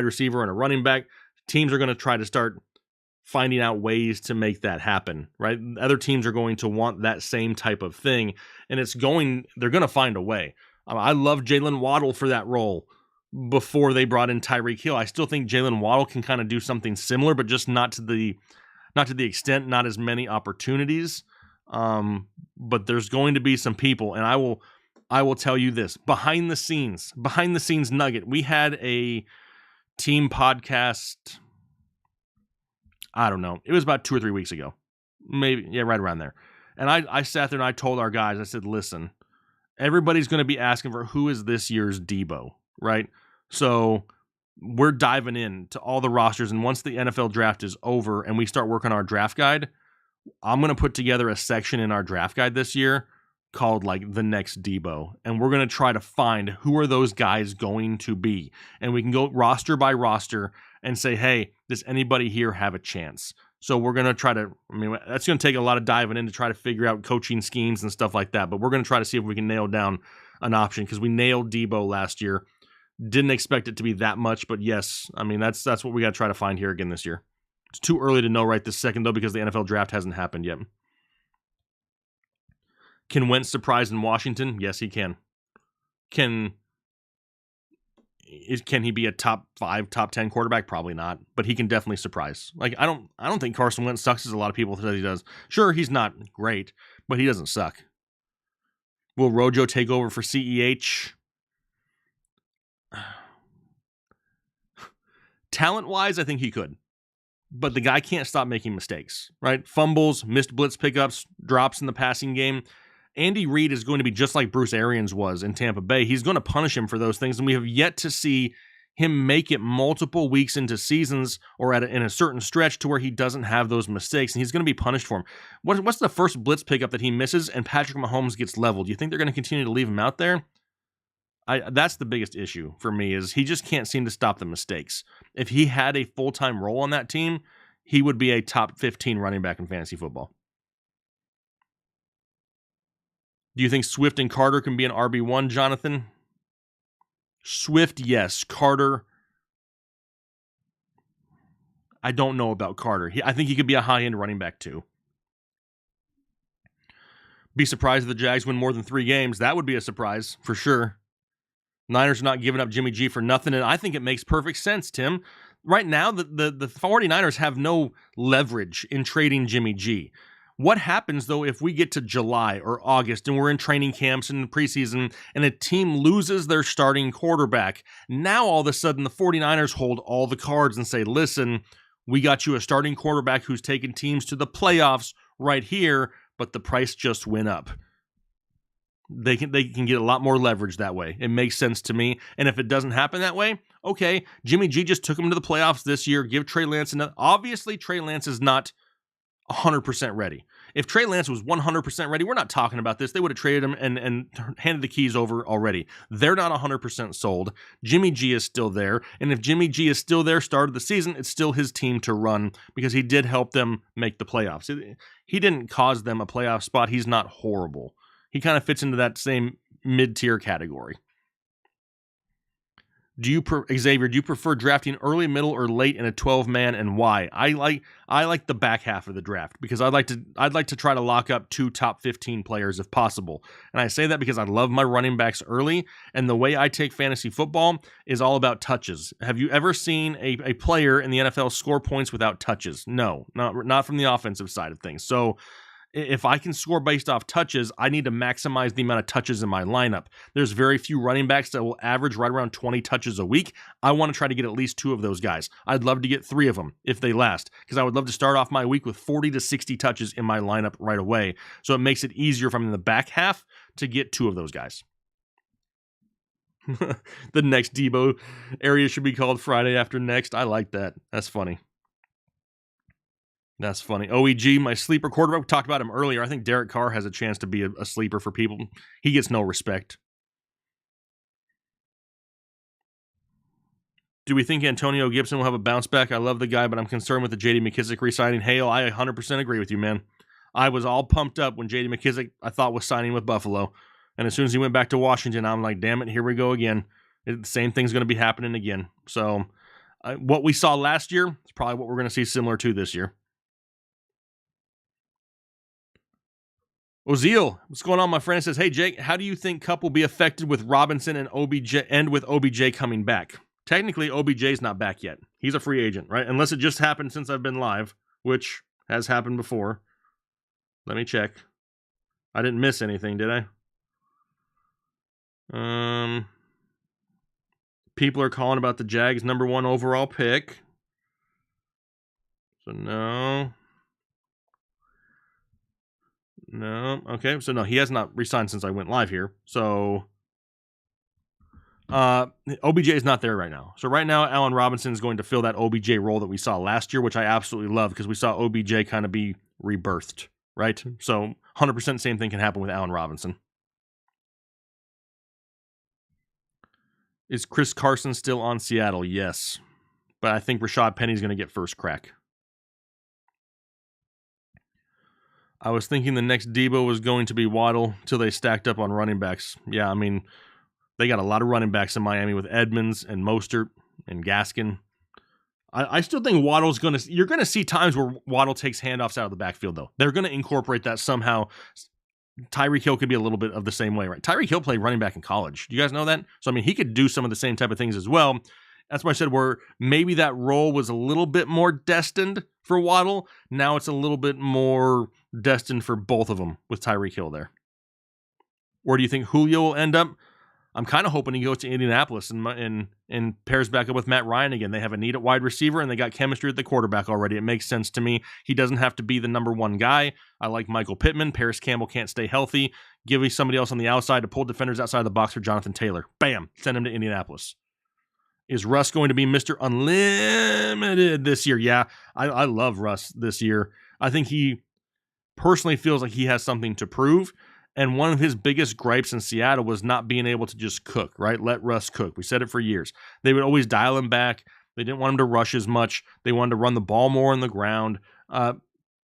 receiver, and a running back. Teams are going to try to start finding out ways to make that happen, right? Other teams are going to want that same type of thing, and they're going to find a way. I love Jalen Waddle for that role before they brought in Tyreek Hill. I still think Jalen Waddle can kind of do something similar, but just not to the extent, not as many opportunities. But there's going to be some people, and I will tell you this, behind the scenes nugget. We had a team podcast, I don't know. It was about 2 or 3 weeks ago. Maybe, yeah, right around there. And I sat there and I told our guys, I said, listen, everybody's going to be asking for who is this year's Deebo, right? So we're diving in to all the rosters, and once the NFL draft is over and we start working our draft guide, I'm going to put together a section in our draft guide this year called like the next Deebo, and we're going to try to find who are those guys going to be, and we can go roster by roster and say, hey, does anybody here have a chance? So we're going to try to, I mean, that's going to take a lot of diving in to try to figure out coaching schemes and stuff like that, but we're going to try to see if we can nail down an option because we nailed Debo last year. Didn't expect it to be that much, but yes, I mean, that's what we got to try to find here again this year. It's too early to know right this second, though, because the NFL draft hasn't happened yet. Can Wentz surprise in Washington? Yes, he can. Can he be a top 5, top 10 quarterback? Probably not, but he can definitely surprise. Like I don't think Carson Wentz sucks as a lot of people say he does. Sure, he's not great, but he doesn't suck. Will Rojo take over for CEH? Talent-wise, I think he could. But the guy can't stop making mistakes, right? Fumbles, missed blitz pickups, drops in the passing game. Andy Reid is going to be just like Bruce Arians was in Tampa Bay. He's going to punish him for those things, and we have yet to see him make it multiple weeks into seasons or in a certain stretch to where he doesn't have those mistakes, and he's going to be punished for them. What's the first blitz pickup that he misses and Patrick Mahomes gets leveled? Do you think they're going to continue to leave him out there? That's the biggest issue for me is he just can't seem to stop the mistakes. If he had a full-time role on that team, he would be a top 15 running back in fantasy football. Do you think Swift and Carter can be an RB1, Jonathan? Swift, yes. Carter, I don't know about Carter. I think he could be a high-end running back too. Be surprised if the Jags win more than 3 games. That would be a surprise for sure. Niners are not giving up Jimmy G for nothing, and I think it makes perfect sense, Tim. Right now, the 49ers have no leverage in trading Jimmy G. What happens, though, if we get to July or August and we're in training camps and preseason and a team loses their starting quarterback? Now, all of a sudden, the 49ers hold all the cards and say, listen, we got you a starting quarterback who's taken teams to the playoffs right here, but the price just went up. They can get a lot more leverage that way. It makes sense to me. And if it doesn't happen that way, okay, Jimmy G just took him to the playoffs this year. Give Trey Lance another. Obviously, Trey Lance is not 100% ready. If Trey Lance was 100% ready, we're not talking about this. They would have traded him and handed the keys over already. They're not 100% sold. Jimmy G is still there. And if Jimmy G is still there, start of the season, it's still his team to run because he did help them make the playoffs. He didn't cause them a playoff spot. He's not horrible. He kind of fits into that same mid-tier category. Xavier, do you prefer drafting early, middle, or late in a 12-man, and why? I like the back half of the draft because I'd like to try to lock up 2 top 15 players if possible. And I say that because I love my running backs early, and the way I take fantasy football is all about touches. Have you ever seen a player in the NFL score points without touches? No, not from the offensive side of things. So if I can score based off touches, I need to maximize the amount of touches in my lineup. There's very few running backs that will average right around 20 touches a week. I want to try to get at least 2 of those guys. I'd love to get 3 of them if they last, because I would love to start off my week with 40 to 60 touches in my lineup right away. So it makes it easier if I'm in the back half to get 2 of those guys. The next Debo area should be called Friday after next. I like that. That's funny. That's funny. OEG, my sleeper quarterback. We talked about him earlier. I think Derek Carr has a chance to be a sleeper for people. He gets no respect. Do we think Antonio Gibson will have a bounce back? I love the guy, but I'm concerned with the J.D. McKissic re-signing. Hale, I 100% agree with you, man. I was all pumped up when J.D. McKissic, I thought, was signing with Buffalo. And as soon as he went back to Washington, I'm like, damn it, here we go again. The same thing's going to be happening again. So what we saw last year is probably what we're going to see similar to this year. Ozeal, what's going on, my friend? Says, hey, Jake, how do you think Kupp will be affected with Robinson and with OBJ coming back? Technically, OBJ's not back yet. He's a free agent, right? Unless it just happened since I've been live, which has happened before. Let me check. I didn't miss anything, did I? People are calling about the Jags' #1 overall pick. So no. No. Okay. So no, he has not re-signed since I went live here. So OBJ is not there right now. So right now, Allen Robinson is going to fill that OBJ role that we saw last year, which I absolutely love because we saw OBJ kind of be rebirthed, right? So 100% same thing can happen with Allen Robinson. Is Chris Carson still on Seattle? Yes. But I think Rashad Penny's going to get first crack. I was thinking the next Debo was going to be Waddle till they stacked up on running backs. Yeah, I mean, they got a lot of running backs in Miami with Edmonds and Mostert and Gaskin. I still think Waddle's going to... You're going to see times where Waddle takes handoffs out of the backfield, though. They're going to incorporate that somehow. Tyreek Hill could be a little bit of the same way, right? Tyreek Hill played running back in college. Do you guys know that? So, I mean, he could do some of the same type of things as well. That's why I said where maybe that role was a little bit more destined for Waddle. Now it's a little bit more destined for both of them with Tyreek Hill there. Where do you think Julio will end up? I'm kind of hoping he goes to Indianapolis and pairs back up with Matt Ryan again. They have a need at wide receiver, and they got chemistry at the quarterback already. It makes sense to me. He doesn't have to be the number one guy. I like Michael Pittman. Paris Campbell can't stay healthy. Give me somebody else on the outside to pull defenders outside the box for Jonathan Taylor. Bam! Send him to Indianapolis. Is Russ going to be Mr. Unlimited this year? Yeah, I love Russ this year. I think he personally feels like he has something to prove. And one of his biggest gripes in Seattle was not being able to just cook, right? Let Russ cook. We said it for years. They would always dial him back. They didn't want him to rush as much. They wanted to run the ball more on the ground. I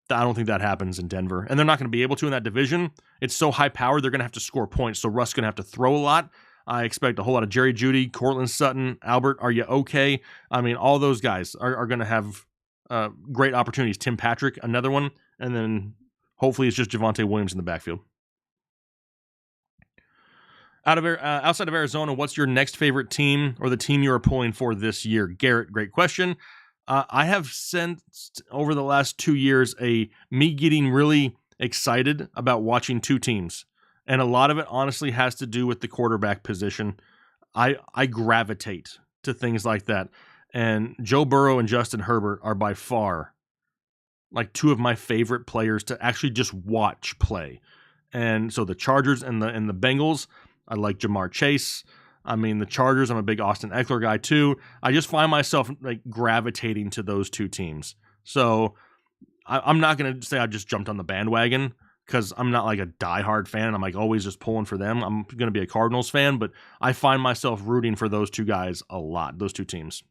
don't think that happens in Denver. And they're not going to be able to in that division. It's so high-powered, they're going to have to score points. So Russ is going to have to throw a lot. I expect a whole lot of Jerry Jeudy, Cortland Sutton, Albert, are you okay? I mean, all those guys are going to have great opportunities. Tim Patrick, another one. And then hopefully it's just Javonte Williams in the backfield. Outside of Arizona, what's your next favorite team or the team you are pulling for this year? Garrett, great question. I have sensed over the last 2 years me getting really excited about watching two teams. And a lot of it honestly has to do with the quarterback position. I gravitate to things like that. And Joe Burrow and Justin Herbert are by far like two of my favorite players to actually just watch play. And so the Chargers and the Bengals, I like Jamar Chase. I mean, the Chargers, I'm a big Austin Eckler guy too. I just find myself like gravitating to those two teams. So I'm not going to say I just jumped on the bandwagon because I'm not like a diehard fan. I'm like always just pulling for them. I'm going to be a Cardinals fan, but I find myself rooting for those two guys a lot, those two teams.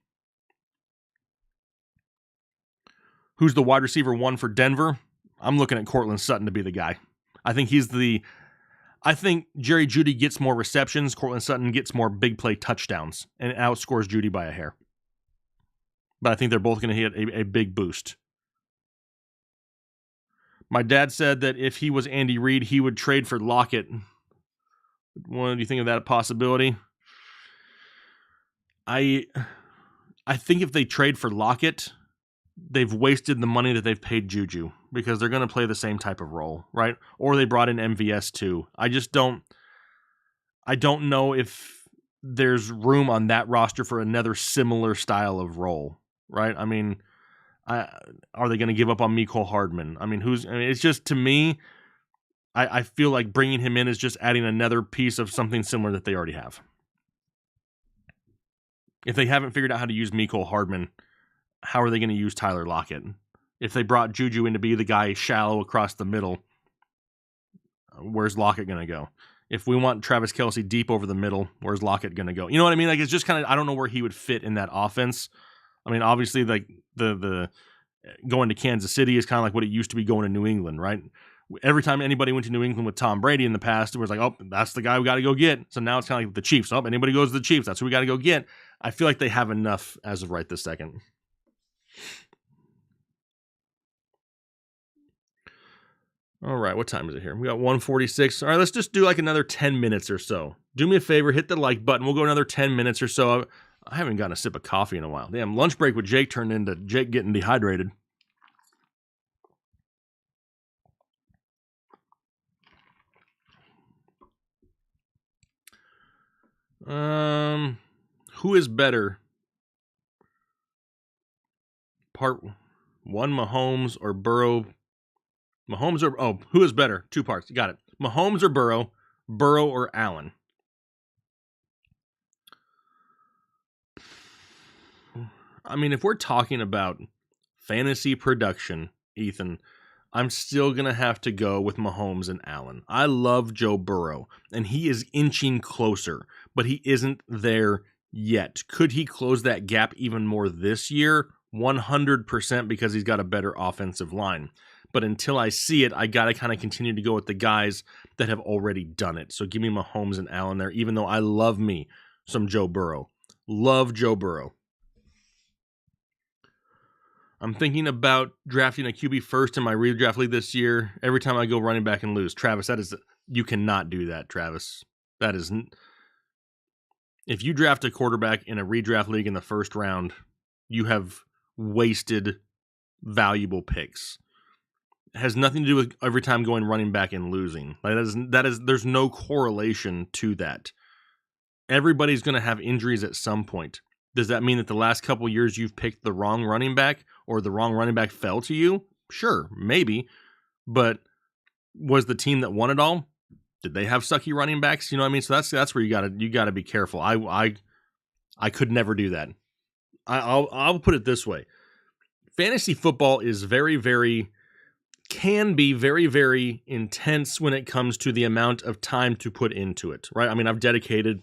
Who's the wide receiver one for Denver? I'm looking at Cortland Sutton to be the guy. I think Jerry Jeudy gets more receptions. Cortland Sutton gets more big play touchdowns and outscores Jeudy by a hair. But I think they're both going to hit a big boost. My dad said that if he was Andy Reid, he would trade for Lockett. What do you think of that possibility? I think if they trade for Lockett, they've wasted the money that they've paid Juju because they're going to play the same type of role, right? Or they brought in MVS too. I don't know if there's room on that roster for another similar style of role, right? I mean, are they going to give up on Mecole Hardman? I mean, it's just, to me, I feel like bringing him in is just adding another piece of something similar that they already have. If they haven't figured out how to use Mecole Hardman, how are they going to use Tyler Lockett? If they brought Juju in to be the guy shallow across the middle, where's Lockett going to go? If we want Travis Kelce deep over the middle, where's Lockett going to go? You know what I mean? Like, it's just kind of, I don't know where he would fit in that offense. I mean, obviously, like the going to Kansas City is kind of like what it used to be going to New England, right? Every time anybody went to New England with Tom Brady in the past, it was like, oh, that's the guy we got to go get. So now it's kind of like the Chiefs. Oh, anybody goes to the Chiefs, that's who we got to go get. I feel like they have enough as of right this second. All right, what time is it here? We got 1:46. All right, let's just do like another 10 minutes or so. Do me a favor, hit the like button. We'll go another 10 minutes or so. I haven't gotten a sip of coffee in a while. Damn, lunch break with Jake turned into Jake getting dehydrated. Who is better? Part one, Mahomes or Burrow? Who is better? 2 parts. You got it. Mahomes or Burrow? Burrow or Allen? I mean, if we're talking about fantasy production, Ethan, I'm still going to have to go with Mahomes and Allen. I love Joe Burrow, and he is inching closer, but he isn't there yet. Could he close that gap even more this year? 100% because he's got a better offensive line. But until I see it, I got to kind of continue to go with the guys that have already done it. So give me Mahomes and Allen there, even though I love me some Joe Burrow. Love Joe Burrow. I'm thinking about drafting a QB first in my redraft league this year. Every time I go running back and lose. Travis, you cannot do that, Travis. If you draft a quarterback in a redraft league in the first round, you have wasted valuable picks. It has nothing to do with every time going running back and losing. Like there's no correlation to that. Everybody's going to have injuries at some point. Does that mean that the last couple years you've picked the wrong running back or the wrong running back fell to you? Sure, maybe. But was the team that won it all? Did they have sucky running backs? You know what I mean? So that's where you gotta be careful. I could never do that. I'll put it this way. Fantasy football is can be very, very intense when it comes to the amount of time to put into it, right? I mean, I've dedicated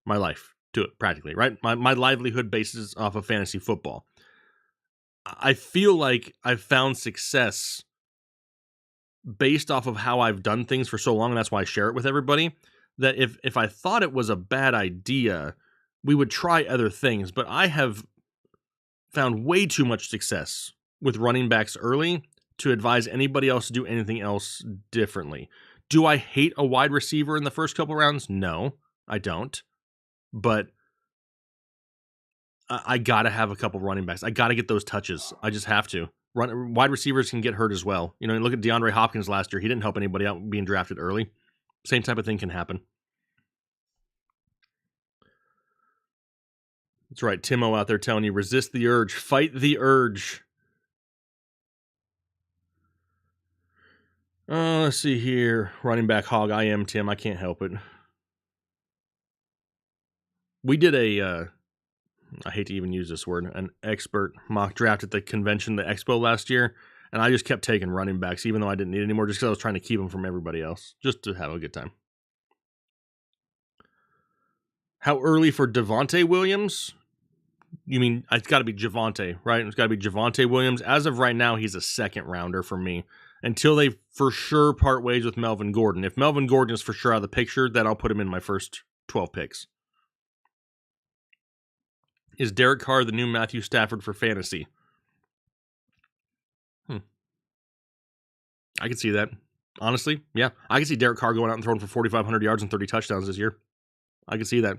my life to it practically, right? My livelihood bases off of fantasy football. I feel like I've found success based off of how I've done things for so long, and that's why I share it with everybody, that if I thought it was a bad idea, we would try other things, but I have found way too much success with running backs early to advise anybody else to do anything else differently. Do I hate a wide receiver in the first couple rounds? No, I don't. But I got to have a couple running backs. I got to get those touches. I just have to. Wide receivers can get hurt as well. You know, look at DeAndre Hopkins last year. He didn't help anybody out being drafted early. Same type of thing can happen. That's right. Timo out there telling you, resist the urge. Fight the urge. Let's see here. Running back hog. I am Tim. I can't help it. We did I hate to even use this word, an expert mock draft at the convention, the expo last year, and I just kept taking running backs, even though I didn't need any more, just because I was trying to keep them from everybody else, just to have a good time. How early for Devontae Williams? You mean, it's got to be Javonte, right? It's got to be Javonte Williams. As of right now, he's a second rounder for me, until they for sure part ways with Melvin Gordon. If Melvin Gordon is for sure out of the picture, then I'll put him in my first 12 picks. Is Derek Carr the new Matthew Stafford for fantasy? I could see that. Honestly, yeah. I could see Derek Carr going out and throwing for 4,500 yards and 30 touchdowns this year. I could see that.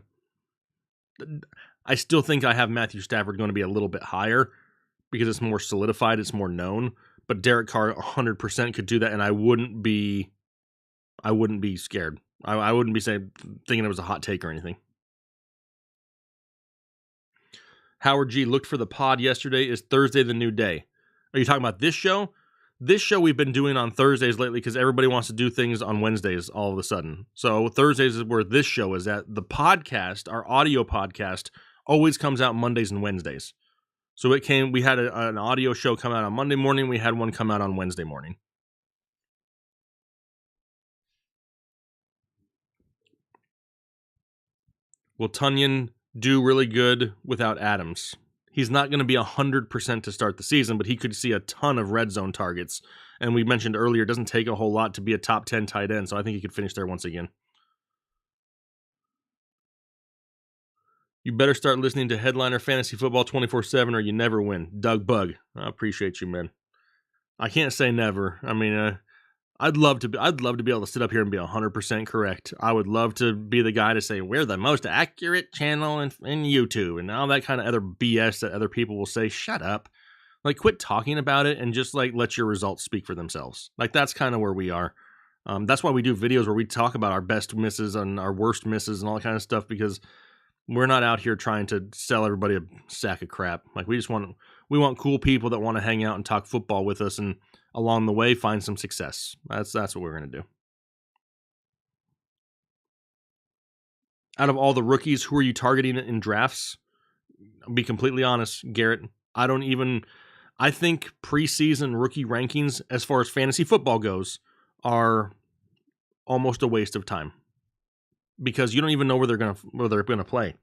I still think I have Matthew Stafford going to be a little bit higher because it's more solidified, it's more known. But Derek Carr 100% could do that, and I wouldn't be scared. I wouldn't be thinking it was a hot take or anything. Howard G looked for the pod yesterday. Is Thursday the new day? Are you talking about this show? This show we've been doing on Thursdays lately because everybody wants to do things on Wednesdays all of a sudden. So Thursdays is where this show is at. The podcast, our audio podcast, always comes out Mondays and Wednesdays. So we had an audio show come out on Monday morning. We had one come out on Wednesday morning. Will Tunyon do really good without Adams? He's not going to be 100% to start the season, but he could see a ton of red zone targets. And we mentioned earlier, it doesn't take a whole lot to be a top 10 tight end, so I think he could finish there once again. You better start listening to Headliner Fantasy Football 24/7 or you never win. Doug Bug. I appreciate you, man. I can't say never. I mean, I'd love to be able to sit up here and be 100% correct. I would love to be the guy to say we're the most accurate channel in YouTube and all that kind of other BS that other people will say. Shut up. Like, quit talking about it and just like let your results speak for themselves. Like, that's kind of where we are. That's why we do videos where we talk about our best misses and our worst misses and all that kind of stuff, because we're not out here trying to sell everybody a sack of crap. Like, we want cool people that want to hang out and talk football with us and along the way find some success. That's what we're going to do. Out of all the rookies, who are you targeting in drafts? I'll be completely honest, Garrett. I think preseason rookie rankings, as far as fantasy football goes, are almost a waste of time, because you don't even know where they're gonna play.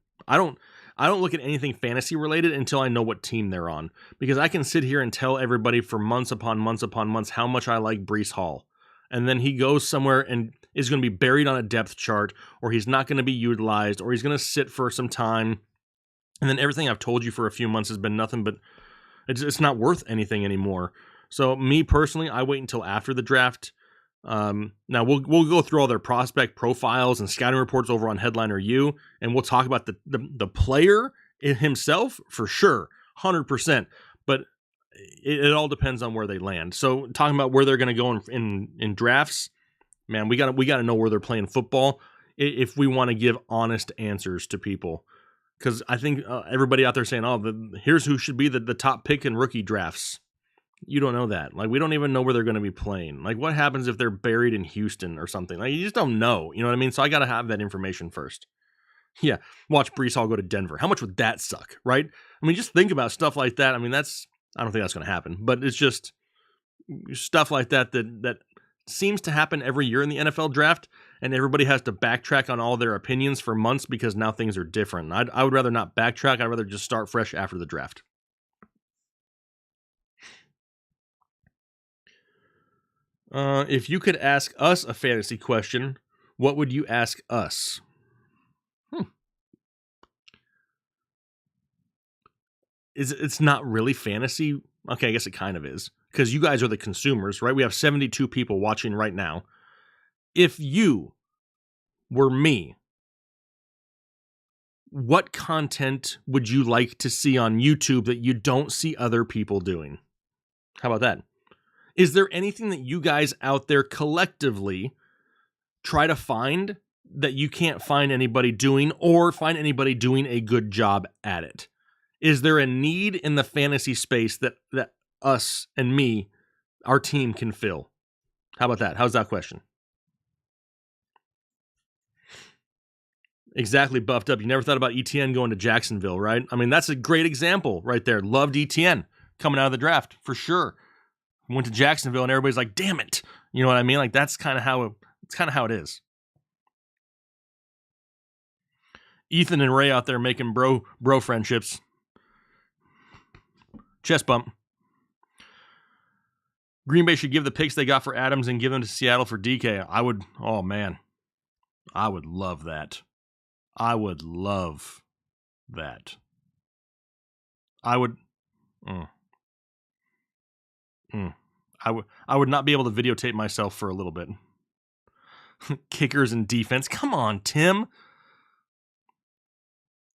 I don't look at anything fantasy related until I know what team they're on, because I can sit here and tell everybody for months upon months upon months how much I like Breece Hall. And then he goes somewhere and is going to be buried on a depth chart, or he's not going to be utilized, or he's going to sit for some time. And then everything I've told you for a few months has been nothing but it's not worth anything anymore. So me personally, I wait until after the draft. Now we'll go through all their prospect profiles and scouting reports over on Headliner U, and we'll talk about the player himself for sure, 100%. But it all depends on where they land. So talking about where they're going to go in drafts, man, we got to know where they're playing football if we want to give honest answers to people. Because I think everybody out there saying, here's who should be the top pick in rookie drafts. You don't know that. Like, we don't even know where they're going to be playing. Like, what happens if they're buried in Houston or something? Like, you just don't know. You know what I mean? So I got to have that information first. Yeah, watch Breece Hall go to Denver. How much would that suck, right? I mean, just think about stuff like that. I mean, I don't think that's going to happen. But it's just stuff like that seems to happen every year in the NFL draft, and everybody has to backtrack on all their opinions for months because now things are different. I would rather not backtrack. I'd rather just start fresh after the draft. If you could ask us a fantasy question, what would you ask us? It's not really fantasy. Okay, I guess it kind of is, because you guys are the consumers, right? We have 72 people watching right now. If you were me, what content would you like to see on YouTube that you don't see other people doing? How about that? Is there anything that you guys out there collectively try to find that you can't find anybody doing, or find anybody doing a good job at it? Is there a need in the fantasy space that us and me, our team, can fill? How about that? How's that question? Exactly, buffed up. You never thought about ETN going to Jacksonville, right? I mean, that's a great example right there. Loved ETN coming out of the draft, for sure. Went to Jacksonville and everybody's like, damn it. You know what I mean? Like, that's kind of how it is. Ethan and Ray out there making bro friendships. Chest bump. Green Bay should give the picks they got for Adams and give them to Seattle for DK. I would love that. I would love that. I would not be able to videotape myself for a little bit. Kickers and defense. Come on, Tim.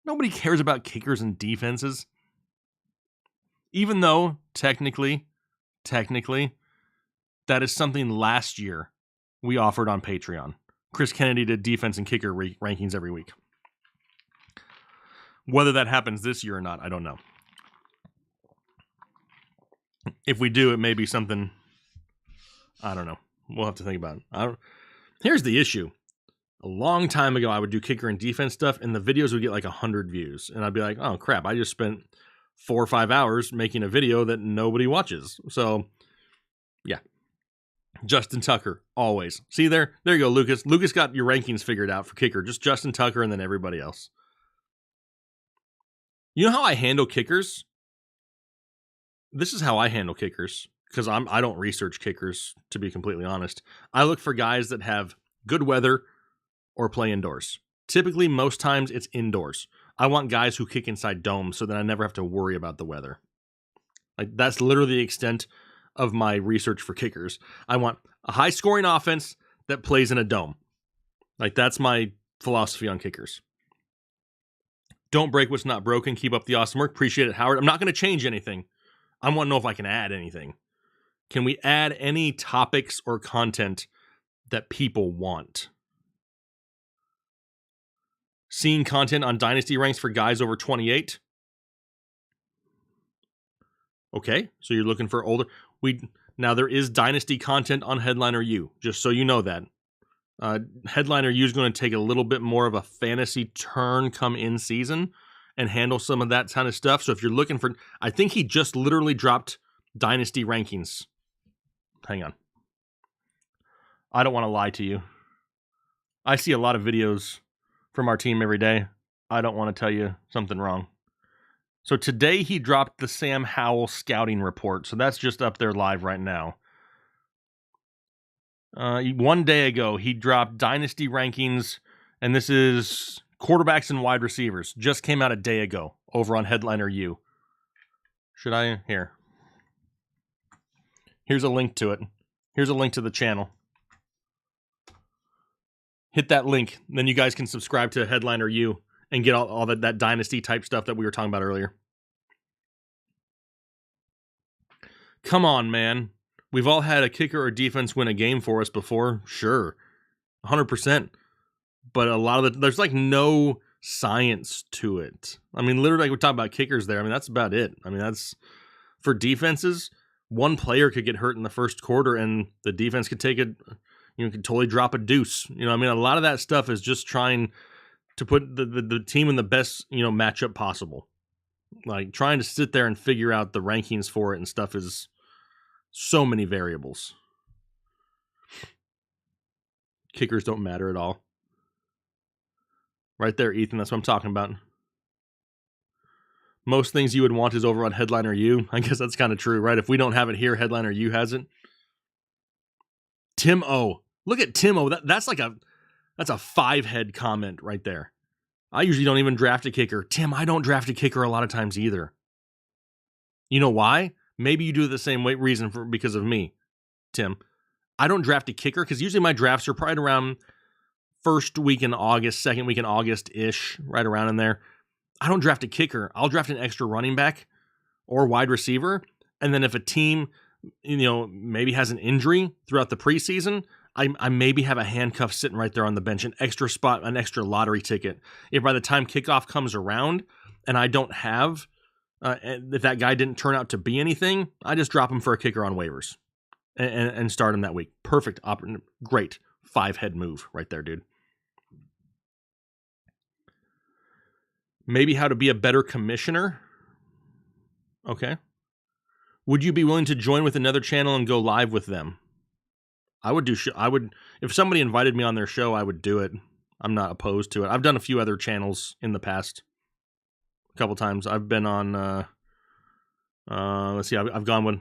Nobody cares about kickers and defenses. Even though, technically, that is something last year we offered on Patreon. Chris Kennedy did defense and kicker rankings every week. Whether that happens this year or not, I don't know. If we do, it may be something, I don't know. We'll have to think about it. Here's the issue. A long time ago, I would do kicker and defense stuff, and the videos would get like 100 views. And I'd be like, oh, crap, I just spent 4 or 5 hours making a video that nobody watches. So, yeah. Justin Tucker, always. See there? There you go, Lucas. Lucas got your rankings figured out for kicker. Just Justin Tucker and then everybody else. You know how I handle kickers? This is how I handle kickers, because I don't research kickers, to be completely honest. I look for guys that have good weather or play indoors. Typically, most times, it's indoors. I want guys who kick inside domes so that I never have to worry about the weather. Like, that's literally the extent of my research for kickers. I want a high-scoring offense that plays in a dome. Like, that's my philosophy on kickers. Don't break what's not broken. Keep up the awesome work. Appreciate it, Howard. I'm not going to change anything. I want to know if I can add anything. Can we add any topics or content that people want? Seeing content on Dynasty ranks for guys over 28. Okay, so you're looking for older. Now there is Dynasty content on Headliner U, just so you know that. Headliner U is going to take a little bit more of a fantasy turn come in season and handle some of that kind of stuff. So if you're looking for, I think he just literally dropped Dynasty rankings. Hang on. I don't want to lie to you. I see a lot of videos from our team every day. I don't want to tell you something wrong. So today he dropped the Sam Howell scouting report. So that's just up there live right now. 1 day ago, he dropped Dynasty rankings, and this is quarterbacks and wide receivers. Just came out a day ago over on Headliner U. Should I? Here. Here's a link to it. Here's a link to the channel. Hit that link, then you guys can subscribe to Headliner U and get all that Dynasty type stuff that we were talking about earlier. Come on, man. We've all had a kicker or defense win a game for us before. Sure. 100%. But a lot of there's like no science to it. I mean, literally, like we talk about kickers there. I mean, that's about it. I mean, that's for defenses. One player could get hurt in the first quarter and the defense could take it, could totally drop a deuce. I mean, a lot of that stuff is just trying to put the team in the best, matchup possible. Like trying to sit there and figure out the rankings for it and stuff is so many variables. Kickers don't matter at all. Right there, Ethan, that's what I'm talking about. Most things you would want is over on Headliner U. I guess that's kind of true, right? If we don't have it here, Headliner U has it. Tim O. Look at Tim O. That's a 5-head comment right there. I usually don't even draft a kicker. Tim, I don't draft a kicker a lot of times either. You know why? Maybe you do the same reason because of me, Tim. I don't draft a kicker because usually my drafts are probably around first week in August, second week in August-ish, right around in there. I don't draft a kicker. I'll draft an extra running back or wide receiver. And then if a team, maybe has an injury throughout the preseason, I maybe have a handcuff sitting right there on the bench, an extra spot, an extra lottery ticket. If by the time kickoff comes around and I don't have, if that guy didn't turn out to be anything, I just drop him for a kicker on waivers and start him that week. Perfect. Great 5-head move right there, dude. Maybe how to be a better commissioner. Okay. Would you be willing to join with another channel and go live with them? I would if somebody invited me on their show, I would do it. I'm not opposed to it. I've done a few other channels in the past. A couple times. I've been on, let's see, I've gone with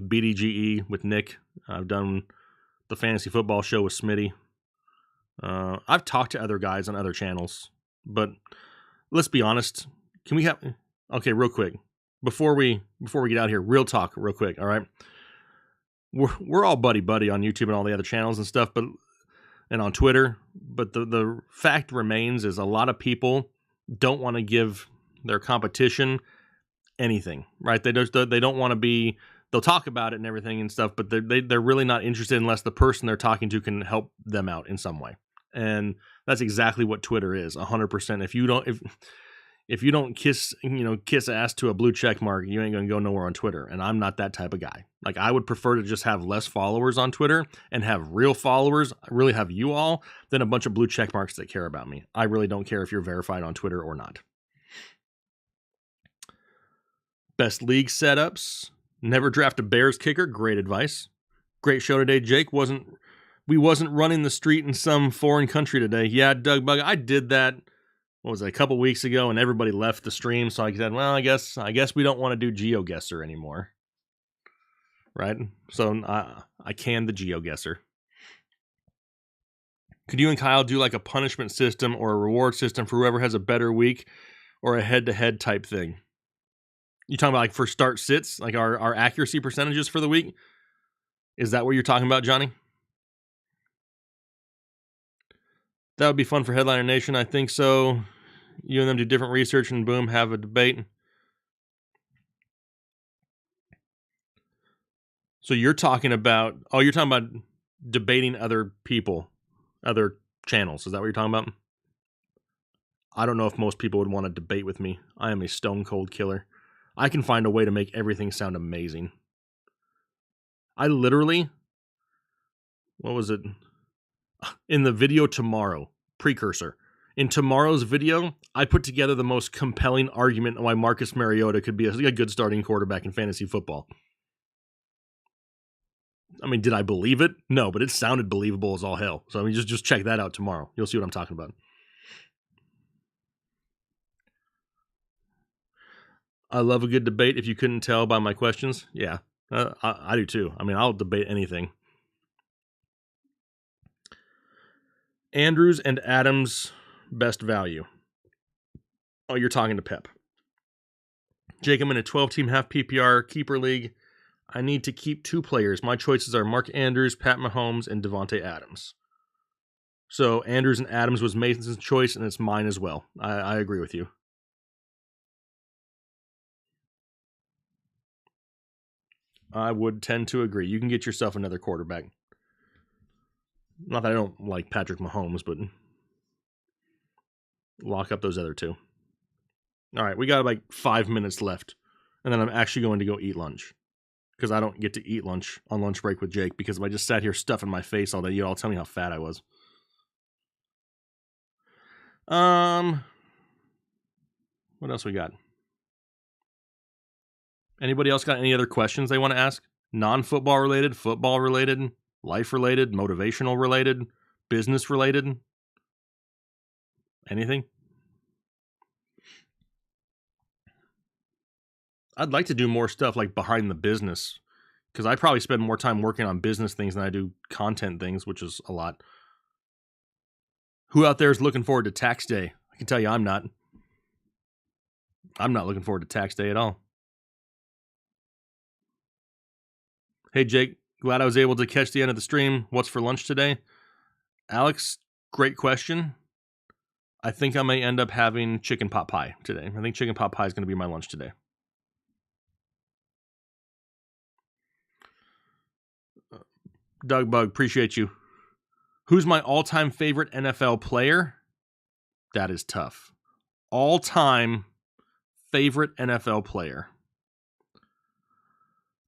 BDGE with Nick. I've done the fantasy football show with Smitty. I've talked to other guys on other channels, but let's be honest. Can we have, okay, real quick, before we get out here, real talk real quick. All right. We're all buddy on YouTube and all the other channels and stuff, and on Twitter. But the fact remains is a lot of people don't want to give their competition anything, right? They don't want to be. They'll talk about it and everything and stuff, but they're really not interested unless the person they're talking to can help them out in some way. And that's exactly what Twitter is, 100%. If you don't kiss ass to a blue check mark, you ain't gonna go nowhere on Twitter. And I'm not that type of guy. Like, I would prefer to just have less followers on Twitter and have real followers, really have you all, than a bunch of blue check marks that care about me. I really don't care if you're verified on Twitter or not. Best league setups. Never draft a Bears kicker. Great advice. Great show today, Jake. We wasn't running the street in some foreign country today. Yeah, Doug Bug, I did that. What was it, a couple weeks ago, and everybody left the stream, so I said, well, I guess we don't want to do GeoGuessr anymore. Right? So I canned the GeoGuessr. Could you and Kyle do like a punishment system or a reward system for whoever has a better week, or a head-to-head type thing? You talking about like for start sits, like our accuracy percentages for the week? Is that what you're talking about, Johnny? That would be fun for Headliner Nation. I think so. You and them do different research and boom, have a debate. So you're talking about debating other people, other channels. Is that what you're talking about? I don't know if most people would want to debate with me. I am a stone cold killer. I can find a way to make everything sound amazing. I literally, what was it? In the video tomorrow, precursor. In tomorrow's video, I put together the most compelling argument why Marcus Mariota could be a good starting quarterback in fantasy football. I mean, did I believe it? No, but it sounded believable as all hell. So I mean, just check that out tomorrow. You'll see what I'm talking about. I love a good debate. If you couldn't tell by my questions, yeah, I do too. I mean, I'll debate anything. Andrews and Adams, best value. Oh, you're talking to Pep. Jake, I'm in a 12-team half PPR keeper league. I need to keep 2 players. My choices are Mark Andrews, Pat Mahomes, and Devontae Adams. So Andrews and Adams was Mason's choice, and it's mine as well. I agree with you. I would tend to agree. You can get yourself another quarterback. Not that I don't like Patrick Mahomes, but lock up those other 2. All right, we got like 5 minutes left, and then I'm actually going to go eat lunch because I don't get to eat lunch on lunch break with Jake because if I just sat here stuffing my face all day, you'd all tell me how fat I was. What else we got? Anybody else got any other questions they want to ask? Non-football related, football related, life related, motivational related, business related? Anything? I'd like to do more stuff like behind the business because I probably spend more time working on business things than I do content things, which is a lot. Who out there is looking forward to tax day? I can tell you I'm not. I'm not looking forward to tax day at all. Hey, Jake, glad I was able to catch the end of the stream. What's for lunch today? Alex, great question. I think I may end up having chicken pot pie today. I think chicken pot pie is going to be my lunch today. Doug Bug, appreciate you. Who's my all-time favorite NFL player? That is tough. All-time favorite NFL player.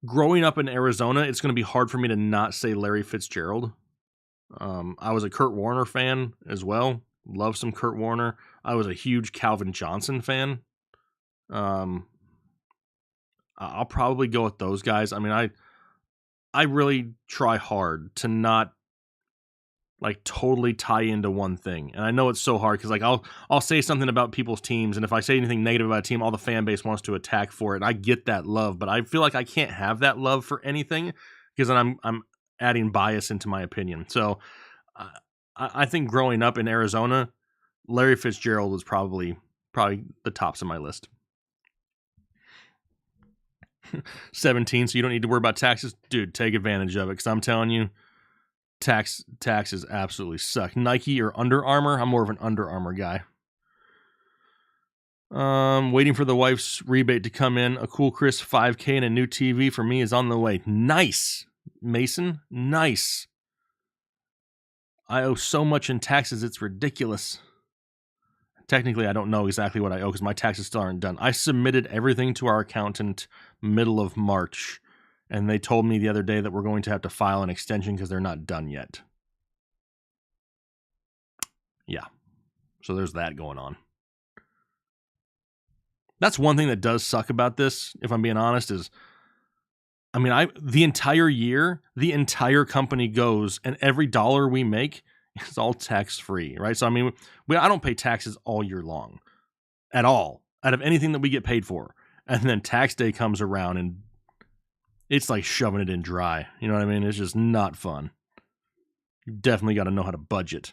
Growing up in Arizona, it's going to be hard for me to not say Larry Fitzgerald. I was a Kurt Warner fan as well. Love some Kurt Warner. I was a huge Calvin Johnson fan. I'll probably go with those guys. I mean, I really try hard to not like totally tie into one thing. And I know it's so hard because like I'll say something about people's teams, and if I say anything negative about a team, all the fan base wants to attack for it. And I get that love, but I feel like I can't have that love for anything because then I'm adding bias into my opinion. So I think growing up in Arizona, Larry Fitzgerald was probably the tops of my list. 17, so you don't need to worry about taxes. Dude, take advantage of it because I'm telling you, taxes absolutely suck. Nike or Under Armour? I'm more of an Under Armour guy. Waiting for the wife's rebate to come in. A cool crisp 5K and a new TV for me is on the way. Nice, Mason. Nice. I owe so much in taxes, it's ridiculous. Technically, I don't know exactly what I owe because my taxes still aren't done. I submitted everything to our accountant middle of March, and they told me the other day that we're going to have to file an extension because they're not done yet. Yeah. So there's that going on. That's one thing that does suck about this, if I'm being honest, is, I mean, the entire year, the entire company goes, and every dollar we make is all tax-free, right? So, I mean, I don't pay taxes all year long at all, out of anything that we get paid for. And then tax day comes around, and it's like shoving it in dry. You know what I mean? It's just not fun. You definitely got to know how to budget.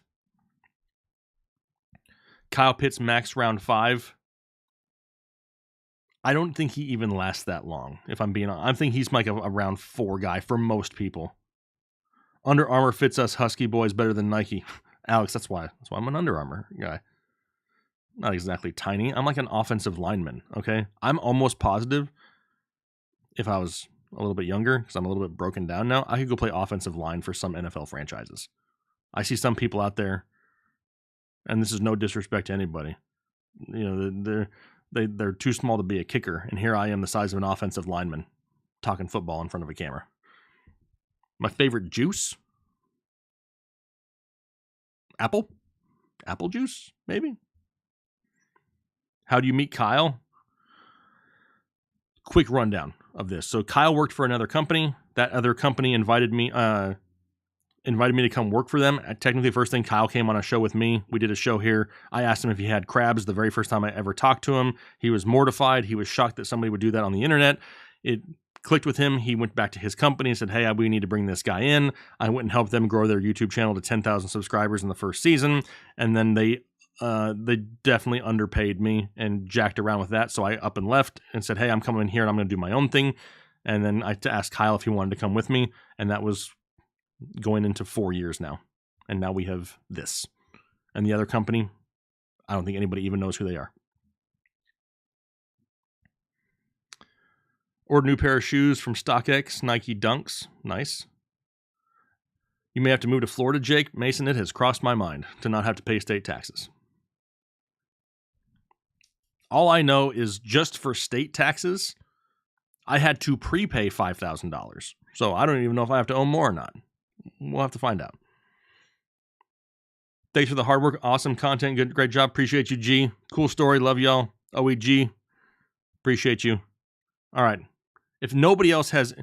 Kyle Pitts max round 5. I don't think he even lasts that long, if I'm being honest. I think he's like a round 4 guy for most people. Under Armour fits us Husky boys better than Nike. Alex, that's why I'm an Under Armour guy. Not exactly tiny. I'm like an offensive lineman, okay? I'm almost positive if I was a little bit younger, because I'm a little bit broken down now, I could go play offensive line for some NFL franchises. I see some people out there, and this is no disrespect to anybody, you know, they're too small to be a kicker, and here I am the size of an offensive lineman talking football in front of a camera. My favorite juice? Apple juice, maybe? How do you meet Kyle? Quick rundown of this. So Kyle worked for another company. That other company invited me invited me to come work for them. Technically, first thing, Kyle came on a show with me. We did a show here. I asked him if he had crabs the very first time I ever talked to him. He was mortified. He was shocked that somebody would do that on the internet. It clicked with him. He went back to his company and said, hey, we need to bring this guy in. I went and helped them grow their YouTube channel to 10,000 subscribers in the first season. And then they definitely underpaid me and jacked around with that. So I up and left and said, hey, I'm coming in here and I'm going to do my own thing. And then I asked Kyle if he wanted to come with me. And that was going into 4 years now. And now we have this. And the other company, I don't think anybody even knows who they are. Ordered a new pair of shoes from StockX, Nike Dunks. Nice. You may have to move to Florida, Jake. Mason, it has crossed my mind to not have to pay state taxes. All I know is just for state taxes, I had to prepay $5,000. So I don't even know if I have to owe more or not. We'll have to find out. Thanks for the hard work. Awesome content. Good, great job. Appreciate you, G. Cool story. Love y'all. OEG. Appreciate you. All right. If nobody else has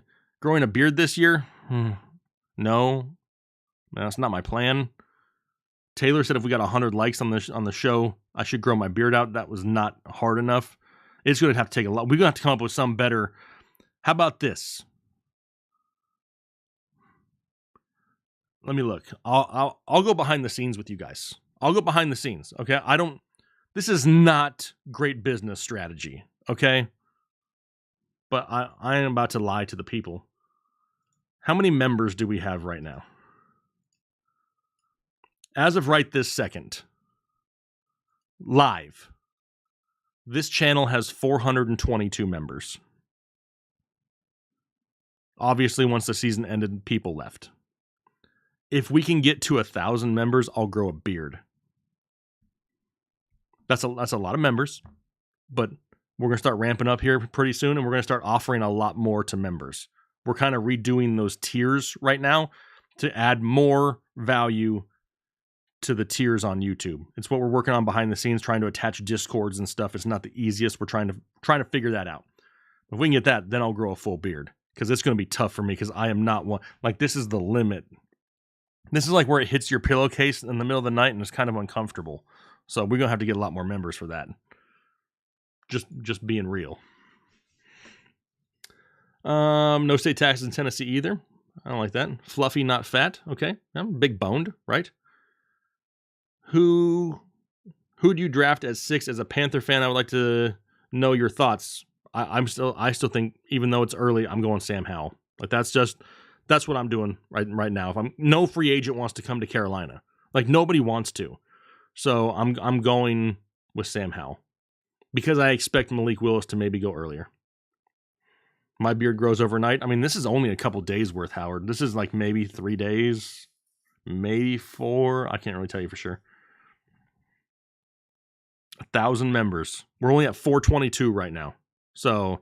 growing a beard this year, no, that's not my plan. Taylor said if we got 100 likes on the show, I should grow my beard out. That was not hard enough. It's going to have to take a lot. We're going to have to come up with some better. How about this? Let me look. I'll go behind the scenes with you guys. I'll go behind the scenes. Okay. This is not great business strategy. Okay. But I am about to lie to the people. How many members do we have right now? As of right this second, live, this channel has 422 members. Obviously, once the season ended, people left. If we can get to 1,000 members, I'll grow a beard. That's a lot of members, but we're going to start ramping up here pretty soon, and we're going to start offering a lot more to members. We're kind of redoing those tiers right now to add more value to the tiers on YouTube. It's what we're working on behind the scenes, trying to attach Discords and stuff. It's not the easiest. We're trying to figure that out. If we can get that, then I'll grow a full beard, because it's going to be tough for me, because I am not one. Like, this is the limit. This is like where it hits your pillowcase in the middle of the night and it's kind of uncomfortable. So we're going to have to get a lot more members for that. Just being real. No state taxes in Tennessee either. I don't like that. Fluffy, not fat. Okay. I'm big boned, right? Who do you draft at 6 as a Panther fan? I would like to know your thoughts. I still think, even though it's early, I'm going Sam Howell. Like, that's what I'm doing right now. If no free agent wants to come to Carolina, like, nobody wants to, so I'm going with Sam Howell, because I expect Malik Willis to maybe go earlier. My beard grows overnight. I mean, this is only a couple days worth, Howard. This is like maybe 3 days, maybe 4. I can't really tell you for sure. 1,000 members. We're only at 422 right now. So,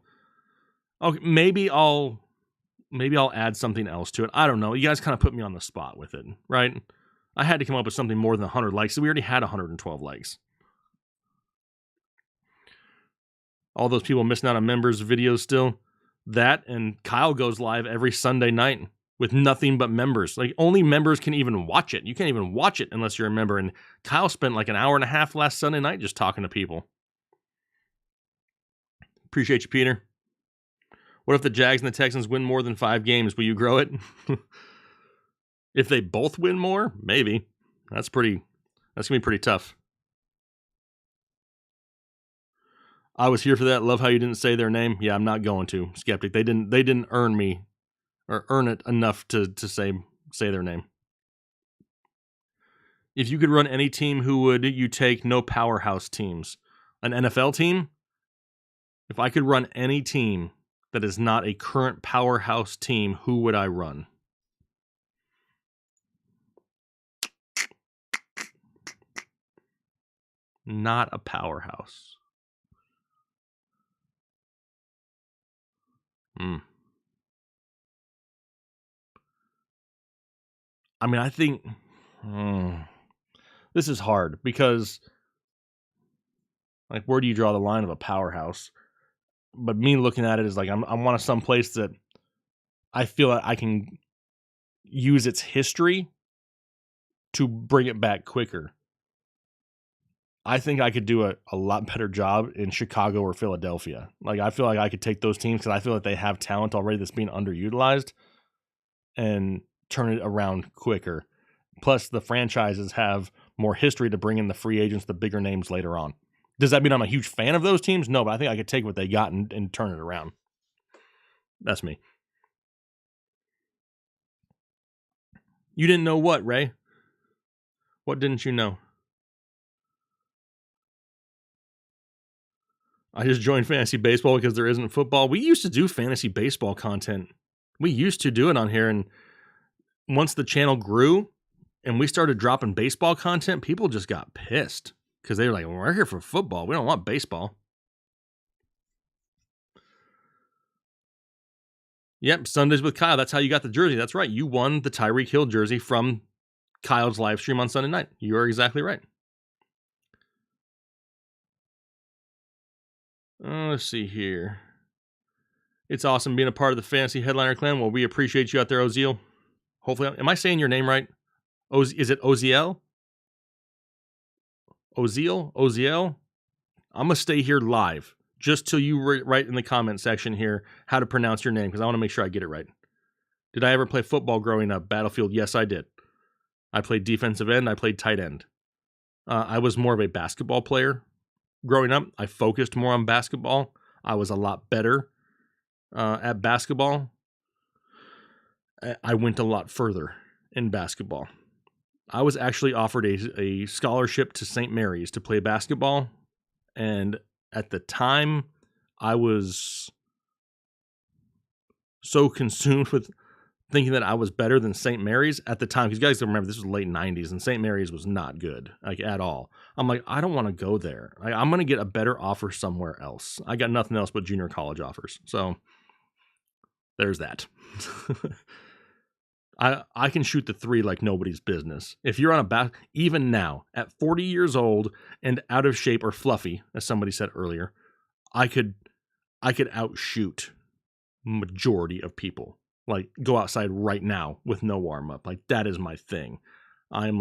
okay, maybe I'll add something else to it. I don't know. You guys kind of put me on the spot with it, right? I had to come up with something more than 100 likes. So we already had 112 likes. All those people missing out on members' videos still. That, and Kyle goes live every Sunday night with nothing but members. Like, only members can even watch it. You can't even watch it unless you're a member. And Kyle spent like an hour and a half last Sunday night just talking to people. Appreciate you, Peter. What if the Jags and the Texans win more than 5 games? Will you grow it? If they both win more, maybe. That's going to be pretty tough. I was here for that. Love how you didn't say their name. Yeah, I'm not going to. Skeptic. They didn't earn me or earn it enough to say their name. If you could run any team, who would you take? No powerhouse teams. An NFL team? If I could run any team that is not a current powerhouse team, who would I run? Not a powerhouse. I mean, I think this is hard, because, like, where do you draw the line of a powerhouse? But me looking at it is like, I want some place that I feel like I can use its history to bring it back quicker. I think I could do a lot better job in Chicago or Philadelphia. Like, I feel like I could take those teams because I feel like they have talent already that's being underutilized and turn it around quicker. Plus, the franchises have more history to bring in the free agents, the bigger names later on. Does that mean I'm a huge fan of those teams? No, but I think I could take what they got and turn it around. That's me. You didn't know what, Ray? What didn't you know? I just joined fantasy baseball because there isn't football. We used to do fantasy baseball content. We used to do it on here, and once the channel grew and we started dropping baseball content, people just got pissed because they were like, we're here for football. We don't want baseball. Yep, Sundays with Kyle. That's how you got the jersey. That's right. You won the Tyreek Hill jersey from Kyle's live stream on Sunday night. You are exactly right. Let's see here. It's awesome being a part of the Fantasy Headliner Clan. Well, we appreciate you out there, Oziel. Hopefully, am I saying your name right? Is it Oziel? Oziel? I'm going to stay here live just till you write in the comment section here how to pronounce your name because I want to make sure I get it right. Did I ever play football growing up? Battlefield? Yes, I did. I played defensive end. I played tight end. I was more of a basketball player growing up. I focused more on basketball. I was a lot better at basketball. I went a lot further in basketball. I was actually offered a scholarship to St. Mary's to play basketball. And at the time, I was so consumed with thinking that I was better than St. Mary's at the time. Because you guys remember, this was late 90s, and St. Mary's was not good, like, at all. I'm like, I don't want to go there. I'm going to get a better offer somewhere else. I got nothing else but junior college offers. So there's that. I can shoot the three like nobody's business. If you're on a even now, at 40 years old and out of shape or fluffy, as somebody said earlier, I could outshoot majority of people. Like, go outside right now with no warm up. Like, that is my thing. I'm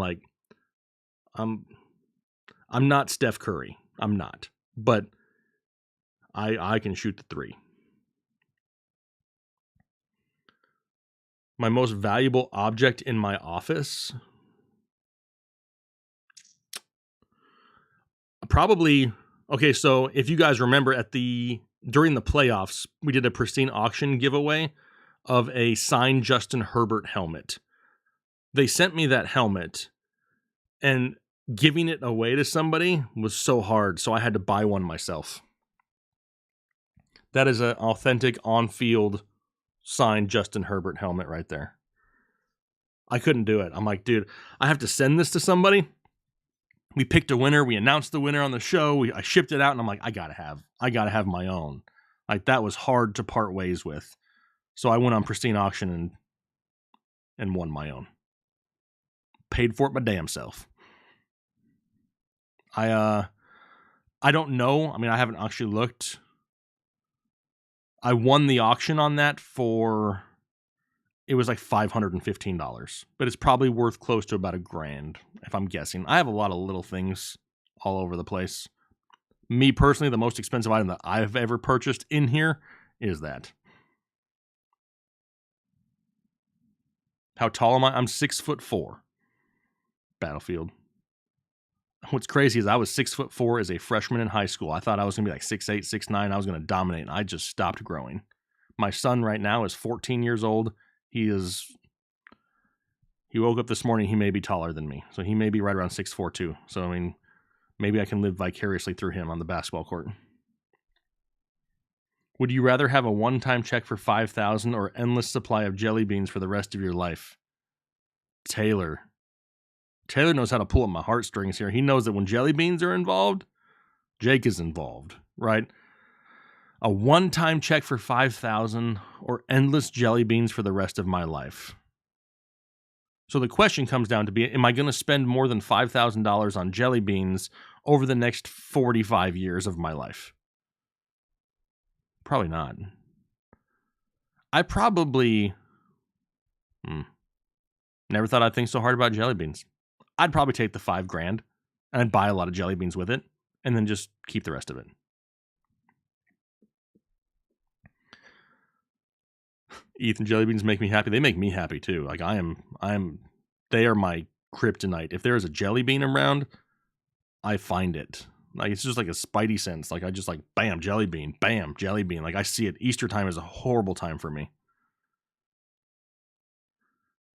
not Steph Curry. I'm not. But I can shoot the three. My most valuable object in my office? Probably, okay, so if you guys remember during the playoffs, we did a Preseason auction giveaway of a signed Justin Herbert helmet. They sent me that helmet, and giving it away to somebody was so hard, so I had to buy one myself. That is an authentic on-field signed Justin Herbert helmet right there. I couldn't do it. I'm like, dude, I have to send this to somebody. We picked a winner. We announced the winner on the show. I shipped it out, and I'm like, I gotta have my own. Like, that was hard to part ways with. So I went on Pristine Auction and won my own. Paid for it my damn self. I don't know. I mean, I haven't actually looked. I won the auction on that for, it was like $515, but it's probably worth close to about $1,000 if I'm guessing. I have a lot of little things all over the place. Me personally, the most expensive item that I've ever purchased in here is that. How tall am I? I'm 6'4". Battlefield. What's crazy is I was 6'4" as a freshman in high school. I thought I was going to be like 6'8", 6'9". I was going to dominate, and I just stopped growing. My son right now is 14 years old. He woke up this morning, he may be taller than me. So he may be right around 6'4" too. So, I mean, maybe I can live vicariously through him on the basketball court. Would you rather have a one-time check for $5,000 or endless supply of jelly beans for the rest of your life? Taylor knows how to pull up my heartstrings here. He knows that when jelly beans are involved, Jake is involved, right? A one-time check for $5,000 or endless jelly beans for the rest of my life. So the question comes down to am I going to spend more than $5,000 on jelly beans over the next 45 years of my life? Probably not. I probably... Never thought I'd think so hard about jelly beans. I'd probably take the $5,000 and I'd buy a lot of jelly beans with it and then just keep the rest of it. Ethan, jelly beans make me happy. They make me happy too. Like they are my kryptonite. If there is a jelly bean around, I find it. Like it's just like a spidey sense. Like I just like, bam, jelly bean, bam, jelly bean. Like I see it. Easter time is a horrible time for me.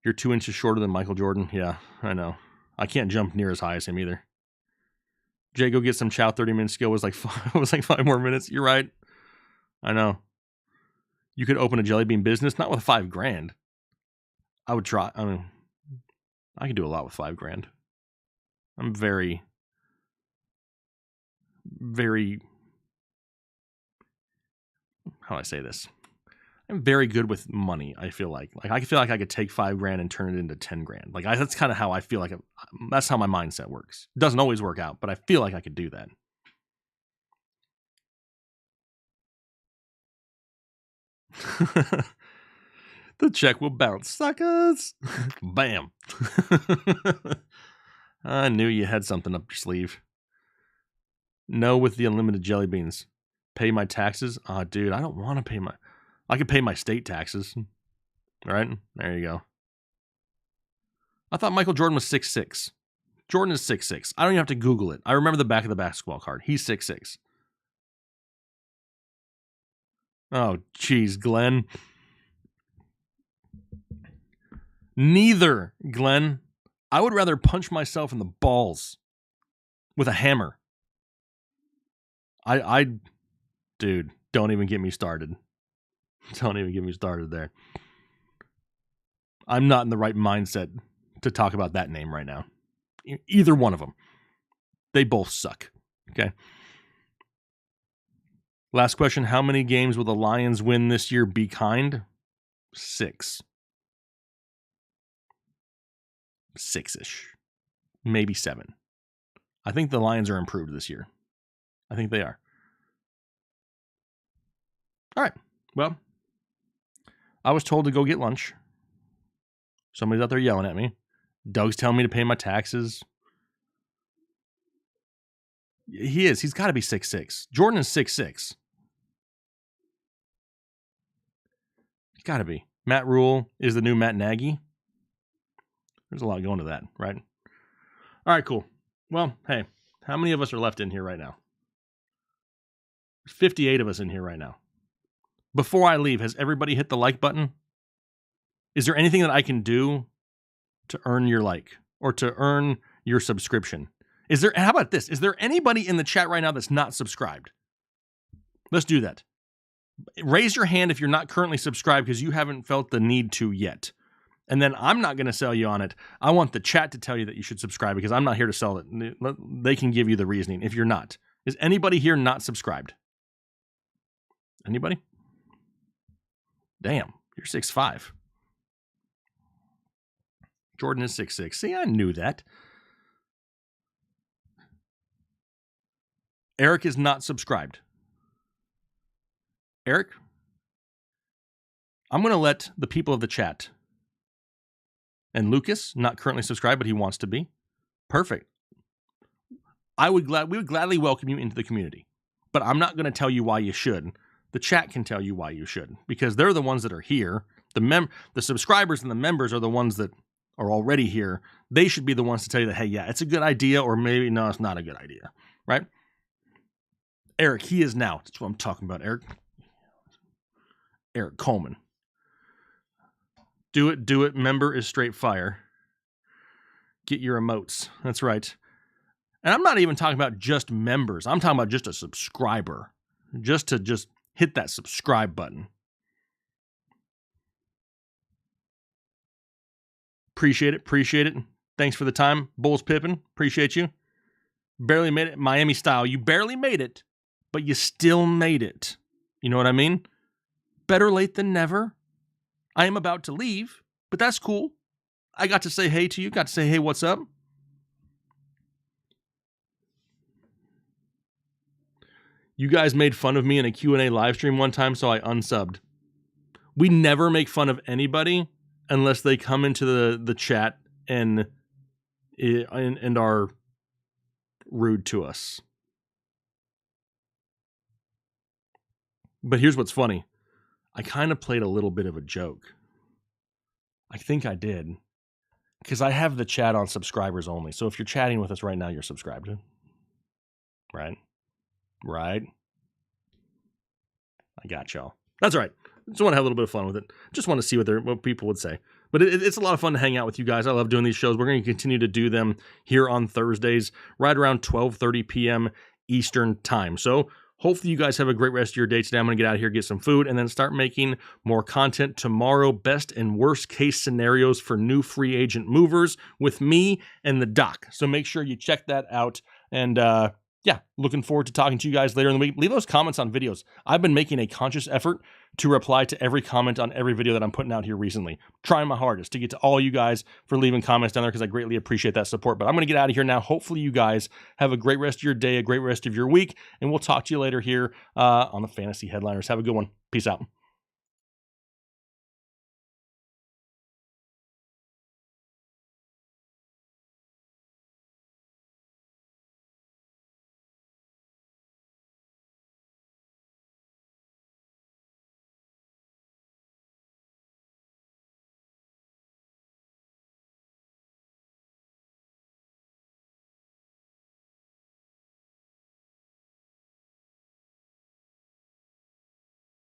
You're 2 inches shorter than Michael Jordan. Yeah, I know. I can't jump near as high as him either. Jay, go get some chow. 30-minute skill was like 5 more minutes. You're right. I know. You could open a jelly bean business, not with $5,000. I would try. I mean, I could do a lot with $5,000. I'm very, very. How do I say this? I'm very good with money. I feel like I feel like I could take $5,000 and turn it into $10,000. Like that's kind of how I feel like. That's how my mindset works. It doesn't always work out, but I feel like I could do that. The check will bounce, suckers. Bam. I knew you had something up your sleeve. No, with the unlimited jelly beans. Pay my taxes? Dude, I don't want to pay my... I could pay my state taxes. All right? There you go. I thought Michael Jordan was 6'6". Jordan is 6'6". I don't even have to Google it. I remember the back of the basketball card. He's 6'6". Oh, geez, Glenn. Neither, Glenn. I would rather punch myself in the balls with a hammer. Dude, don't even get me started. Don't even get me started there. I'm not in the right mindset to talk about that name right now. Either one of them. They both suck. Okay. Last question. How many games will the Lions win this year? Be kind. 6. 6-ish. Maybe 7. I think the Lions are improved this year. I think they are. All right. Well, I was told to go get lunch. Somebody's out there yelling at me. Doug's telling me to pay my taxes. He is. He's got to be 6'6". Jordan is 6'6". He's got to be. Matt Rule is the new Matt Nagy. There's a lot going to that, right? All right, cool. Well, hey, how many of us are left in here right now? 58 of us in here right now. Before I leave, has everybody hit the like button? Is there anything that I can do to earn your like or to earn your subscription? How about this? Is there anybody in the chat right now that's not subscribed? Let's do that. Raise your hand if you're not currently subscribed because you haven't felt the need to yet. And then I'm not going to sell you on it. I want the chat to tell you that you should subscribe because I'm not here to sell it. They can give you the reasoning if you're not. Is anybody here not subscribed? Anybody? Damn, you're 6'5". Jordan is 6'6". See, I knew that. Eric is not subscribed. Eric, I'm going to let the people of the chat, and Lucas, not currently subscribed, but he wants to be. Perfect. We would gladly welcome you into the community, but I'm not going to tell you why you should. The chat can tell you why you should, because they're the ones that are here. The subscribers and the members are the ones that are already here. They should be the ones to tell you that, hey, yeah, it's a good idea, or maybe, no, it's not a good idea, right? Eric, he is now. That's what I'm talking about, Eric. Eric Coleman. Do it. Member is straight fire. Get your emotes. That's right. And I'm not even talking about just members. I'm talking about just a subscriber. Just hit that subscribe button. Appreciate it. Thanks for the time. Bulls Pippin, appreciate you. Barely made it. Miami style. You barely made it, but you still made it. You know what I mean? Better late than never. I am about to leave, but that's cool. I got to say hey to you. Got to say, hey, what's up? You guys made fun of me in a Q&A live stream one time, so I unsubbed. We never make fun of anybody unless they come into the chat and are rude to us. But here's what's funny. I kind of played a little bit of a joke. I think I did. Because I have the chat on subscribers only. So if you're chatting with us right now, you're subscribed. Right? Right? I got y'all. That's all right. Just want to have a little bit of fun with it. Just want to see what people would say. But it's a lot of fun to hang out with you guys. I love doing these shows. We're going to continue to do them here on Thursdays, right around 12:30 p.m. Eastern time. So hopefully you guys have a great rest of your day today. I'm going to get out of here, get some food, and then start making more content tomorrow. Best and worst case scenarios for new free agent movers with me and the doc. So make sure you check that out. And yeah, looking forward to talking to you guys later in the week. Leave those comments on videos. I've been making a conscious effort to reply to every comment on every video that I'm putting out here recently. Trying my hardest to get to all you guys for leaving comments down there because I greatly appreciate that support. But I'm going to get out of here now. Hopefully you guys have a great rest of your day, a great rest of your week, and we'll talk to you later here on the Fantasy Headliners. Have a good one. Peace out.